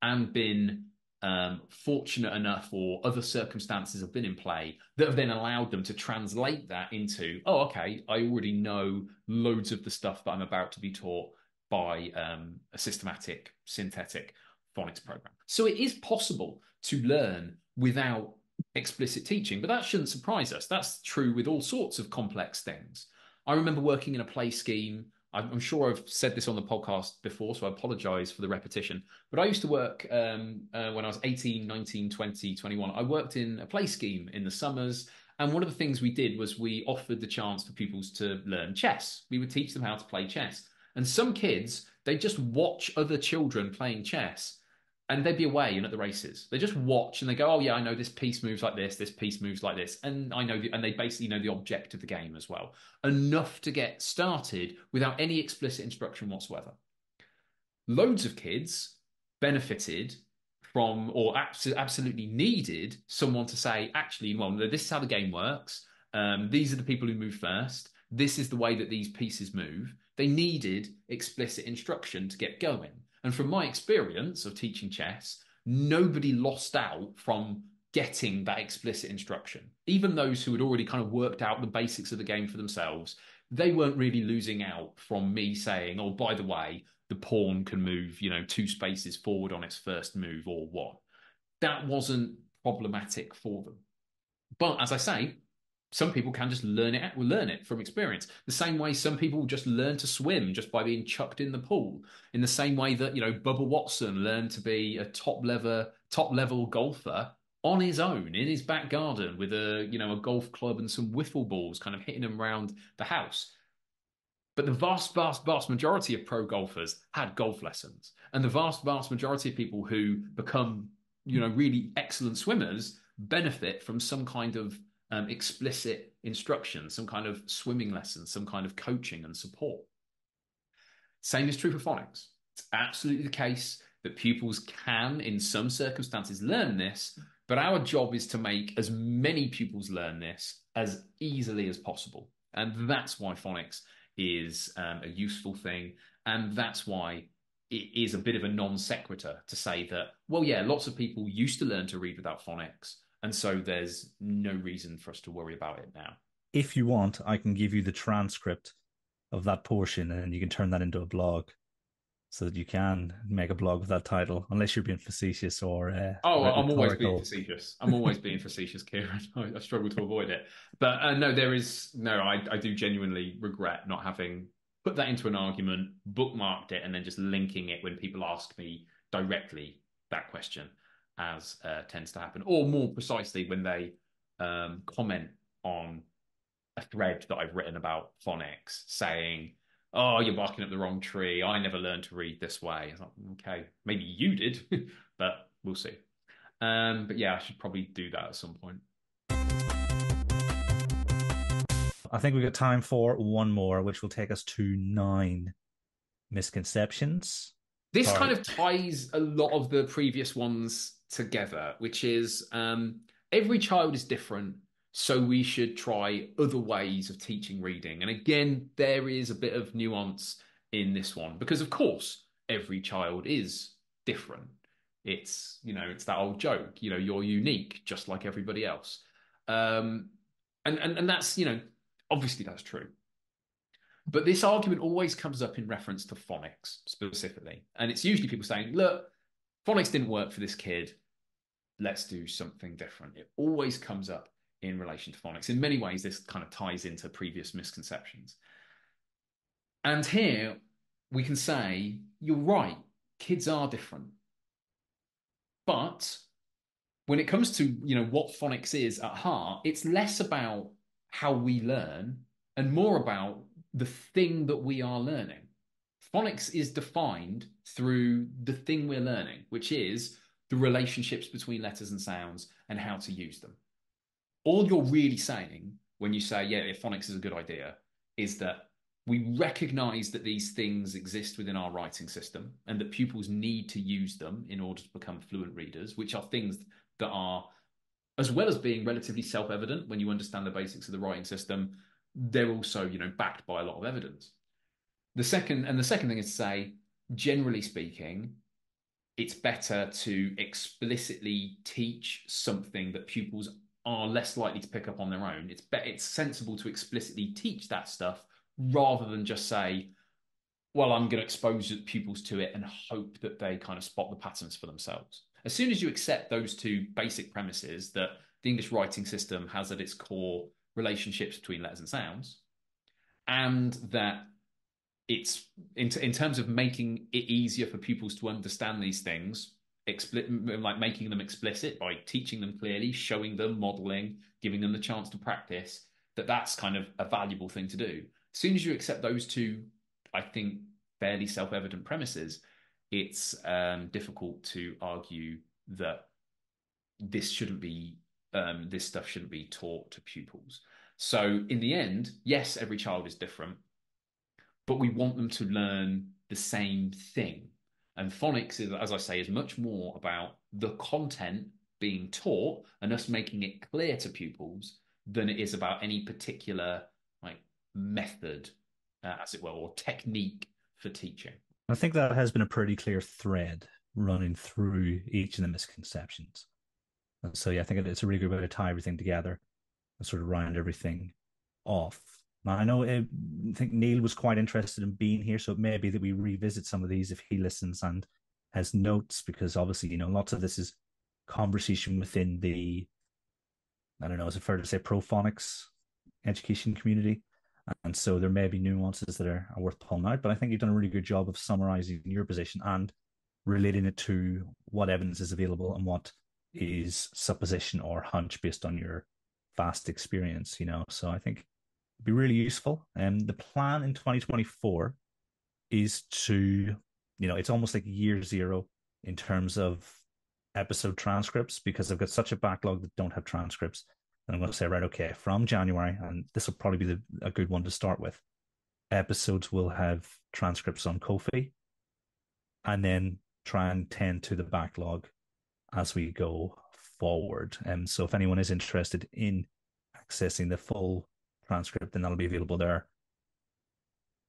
and been fortunate enough, or other circumstances have been in play that have then allowed them to translate that into, oh, okay, I already know loads of the stuff that I'm about to be taught by a systematic, synthetic phonics program. So it is possible to learn without explicit teaching, but that shouldn't surprise us. That's true with all sorts of complex things. I remember working in a play scheme. I'm sure I've said this on the podcast before, so I apologize for the repetition. But I used to work when I was 18, 19, 20, 21. I worked in a play scheme in the summers. And one of the things we did was we offered the chance for pupils to learn chess. We would teach them how to play chess. And some kids, they just watch other children playing chess, and they'd be away and at the races. They just watch and they go, oh yeah, I know this piece moves like this piece moves like this. And I know, and they basically know the object of the game as well. Enough to get started without any explicit instruction whatsoever. Loads of kids benefited from, or absolutely needed, someone to say, actually, well, this is how the game works. These are the people who move first. This is the way that these pieces move. They needed explicit instruction to get going. And from my experience of teaching chess, nobody lost out from getting that explicit instruction. Even those who had already kind of worked out the basics of the game for themselves, they weren't really losing out from me saying, oh, by the way, the pawn can move, 2 spaces forward on its first move or what. That wasn't problematic for them. But as I say, some people can just learn it from experience. The same way some people just learn to swim just by being chucked in the pool. In the same way that, Bubba Watson learned to be a top level golfer on his own in his back garden with a golf club and some wiffle balls, kind of hitting them around the house. But the vast, vast, vast majority of pro golfers had golf lessons, and the vast, vast majority of people who become, really excellent swimmers benefit from some kind of explicit instruction, some kind of swimming lessons, some kind of coaching and support. Same is true for phonics. It's absolutely the case that pupils can, in some circumstances, learn this, but our job is to make as many pupils learn this as easily as possible. And that's why phonics is a useful thing. And that's why it is a bit of a non sequitur to say that, well, yeah, lots of people used to learn to read without phonics, and so there's no reason for us to worry about it now.
If you want, I can give you the transcript of that portion and you can turn that into a blog so that you can make a blog with that title, unless you're being facetious or
I'm always being facetious. I'm always being facetious, Kieran. I struggle to avoid it. But no, I do genuinely regret not having put that into an argument, bookmarked it, and then just linking it when people ask me directly that question, as tends to happen. Or more precisely, when they comment on a thread that I've written about phonics saying, oh, you're barking up the wrong tree. I never learned to read this way. It's like, okay, maybe you did, but we'll see. But yeah, I should probably do that at some point.
I think we've got time for one more, which will take us to nine misconceptions.
This kind
Sorry.
of ties a lot of the previous ones together, which is every child is different, so we should try other ways of teaching reading. And again, there is a bit of nuance in this one because, of course, every child is different. It's that old joke, you're unique, just like everybody else. Um, and that's, obviously that's true. But this argument always comes up in reference to phonics specifically. And it's usually people saying, look, phonics didn't work for this kid. Let's do something different. It always comes up in relation to phonics. In many ways, this kind of ties into previous misconceptions. And here we can say, you're right, kids are different. But when it comes to, what phonics is at heart, it's less about how we learn and more about the thing that we are learning. Phonics is defined through the thing we're learning, which is the relationships between letters and sounds and how to use them. All you're really saying when you say, yeah, phonics is a good idea, is that we recognize that these things exist within our writing system and that pupils need to use them in order to become fluent readers, which are things that are, as well as being relatively self-evident when you understand the basics of the writing system, they're also, backed by a lot of evidence. The second thing is to say, generally speaking, it's better to explicitly teach something that pupils are less likely to pick up on their own. It's sensible to explicitly teach that stuff rather than just say, well, I'm going to expose pupils to it and hope that they kind of spot the patterns for themselves. As soon as you accept those two basic premises, that the English writing system has at its core relationships between letters and sounds, and that it's in terms of making it easier for pupils to understand these things, like making them explicit by teaching them clearly, showing them, modeling, giving them the chance to practice, that's kind of a valuable thing to do. As soon as you accept those two, I think, fairly self-evident premises, it's difficult to argue that this stuff shouldn't be taught to pupils. So in the end, yes, every child is different, but we want them to learn the same thing. And phonics, as I say, is much more about the content being taught and us making it clear to pupils than it is about any particular method, as it were, or technique for teaching.
I think that has been a pretty clear thread running through each of the misconceptions. And so, yeah, I think it's a really good way to tie everything together and sort of round everything off. Now, I think Neil was quite interested in being here, so it may be that we revisit some of these if he listens and has notes, because obviously, lots of this is conversation within the, I don't know, is it fair to say prophonics education community? And so there may be nuances that are worth pulling out, but I think you've done a really good job of summarizing your position and relating it to what evidence is available and what is supposition or hunch based on your vast experience, So I think it'd be really useful. And the plan in 2024 is to, it's almost like year zero in terms of episode transcripts, because I've got such a backlog that don't have transcripts. And I'm going to say, right, okay, from January, and this will probably be a good one to start with, episodes will have transcripts on Ko-fi, and then try and tend to the backlog as we go forward. And so if anyone is interested in accessing the full transcript, then that'll be available there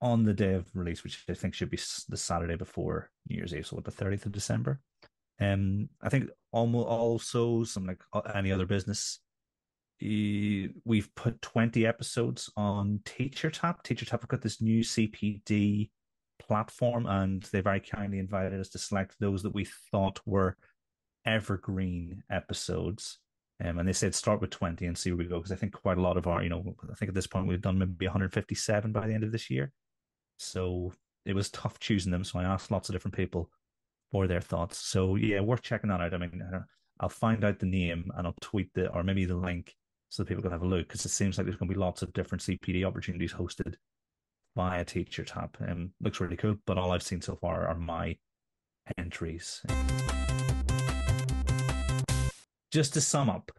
on the day of release, which I think should be the Saturday before New Year's Eve, so the 30th of December. I think almost also some like any other business, we've put 20 episodes on TeacherTap. TeacherTap have got this new CPD platform, and they very kindly invited us to select those that we thought were evergreen episodes. And they said start with 20 and see where we go, because I think quite a lot of our, I think at this point we've done maybe 157 by the end of this year. So it was tough choosing them. So I asked lots of different people for their thoughts. So yeah, worth checking that out. I mean, I'll find out the name and I'll tweet or maybe the link so that people can have a look, because it seems like there's going to be lots of different CPD opportunities hosted via TeacherTap. Looks really cool, but all I've seen so far are my entries. Just to sum up,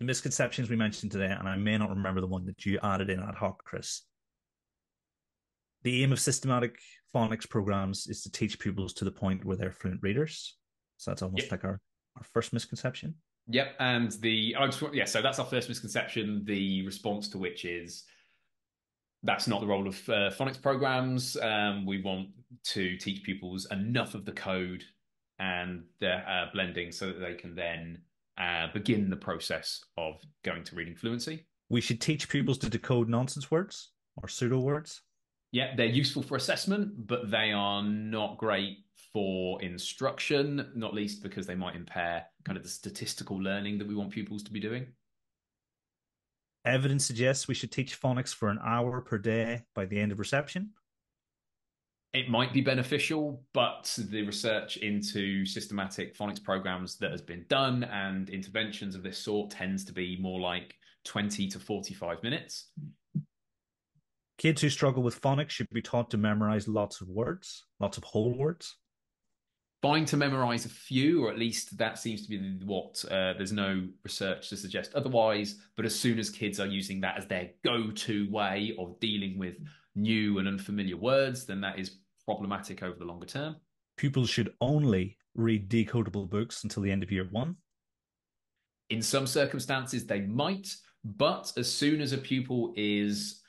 the misconceptions we mentioned today, and I may not remember the one that you added in ad hoc, Chris. The aim of systematic phonics programs is to teach pupils to the point where they're fluent readers. So that's almost like our first misconception.
Yep, and so that's our first misconception. The response to which is that's not the role of phonics programs. We want to teach pupils enough of the code and the blending so that they can then begin the process of going to reading fluency.
We should teach pupils to decode nonsense words or pseudo words.
Yeah, they're useful for assessment, but they are not great for instruction, not least because they might impair kind of the statistical learning that we want pupils to be doing.
Evidence suggests we should teach phonics for an hour per day by the end of reception.
It might be beneficial, but the research into systematic phonics programs that has been done and interventions of this sort tends to be more like 20 to 45 minutes.
Kids who struggle with phonics should be taught to memorize lots of words, lots of whole words.
Fine to memorize a few, or at least that seems to be what there's no research to suggest otherwise. But as soon as kids are using that as their go-to way of dealing with new and unfamiliar words, then that is problematic over the longer term.
Pupils should only read decodable books until the end of year one.
In some circumstances, they might, but as soon as a pupil is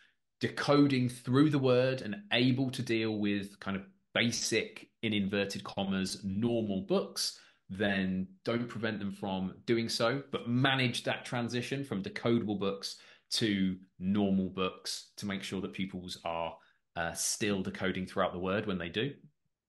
decoding through the word and able to deal with kind of basic, in inverted commas, normal books, then don't prevent them from doing so, but manage that transition from decodable books to normal books to make sure that pupils are still decoding throughout the word when they do.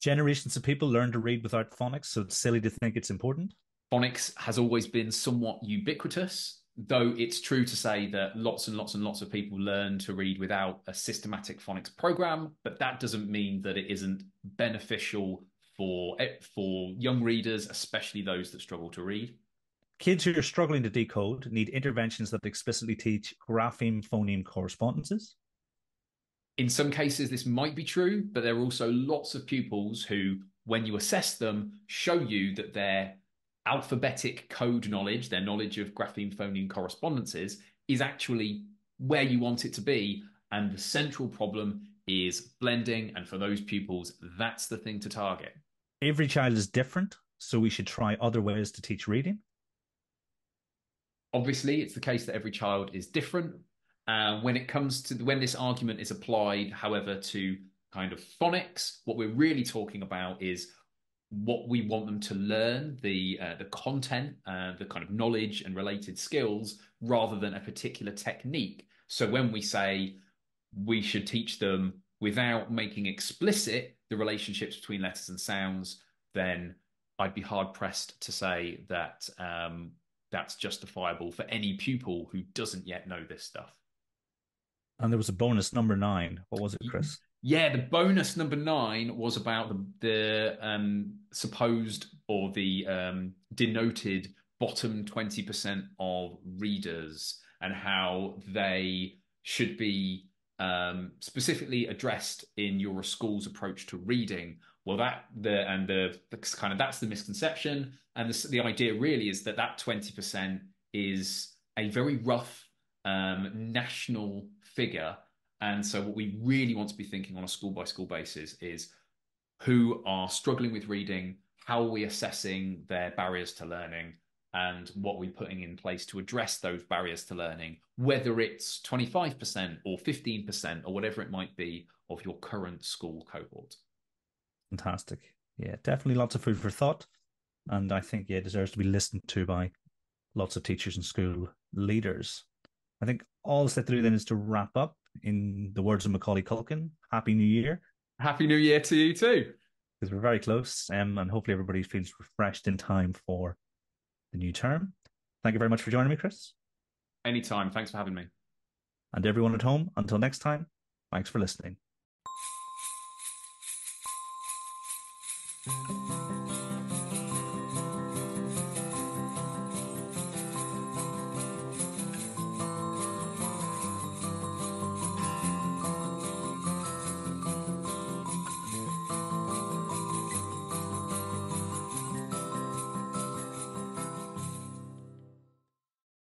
Generations of people learn to read without phonics, so it's silly to think it's important.
Phonics has always been somewhat ubiquitous, though it's true to say that lots and lots and lots of people learn to read without a systematic phonics program, but that doesn't mean that it isn't beneficial for young readers, especially those that struggle to read.
Kids who are struggling to decode need interventions that explicitly teach grapheme-phoneme correspondences.
In some cases, this might be true, but there are also lots of pupils who, when you assess them, show you that their alphabetic code knowledge, their knowledge of grapheme phoneme correspondences, is actually where you want it to be. And the central problem is blending. And for those pupils, that's the thing to target.
Every child is different, so we should try other ways to teach reading.
Obviously, it's the case that every child is different. When this argument is applied, however, to kind of phonics, what we're really talking about is what we want them to learn, the content, the kind of knowledge and related skills, rather than a particular technique. So when we say we should teach them without making explicit the relationships between letters and sounds, then I'd be hard pressed to say that that's justifiable for any pupil who doesn't yet know this stuff.
And there was a bonus number 9. What was it, Chris?
Yeah, the bonus number 9 was about the supposed or the denoted bottom 20% of readers and how they should be specifically addressed in your school's approach to reading. Well, that's the misconception, and the idea really is that 20% is a very rough national figure. And so what we really want to be thinking on a school-by-school basis is who are struggling with reading, how are we assessing their barriers to learning, and what are we putting in place to address those barriers to learning, whether it's 25% or 15% or whatever it might be of your current school cohort.
Fantastic. Yeah, definitely lots of food for thought. And I think, it deserves to be listened to by lots of teachers and school leaders. I think all that's left to do then is to wrap up. In the words of Macaulay Culkin, Happy New Year.
Happy New Year to you too.
Because we're very close, and hopefully everybody feels refreshed in time for the new term. Thank you very much for joining me, Chris.
Anytime. Thanks for having me.
And everyone at home, until next time, thanks for listening.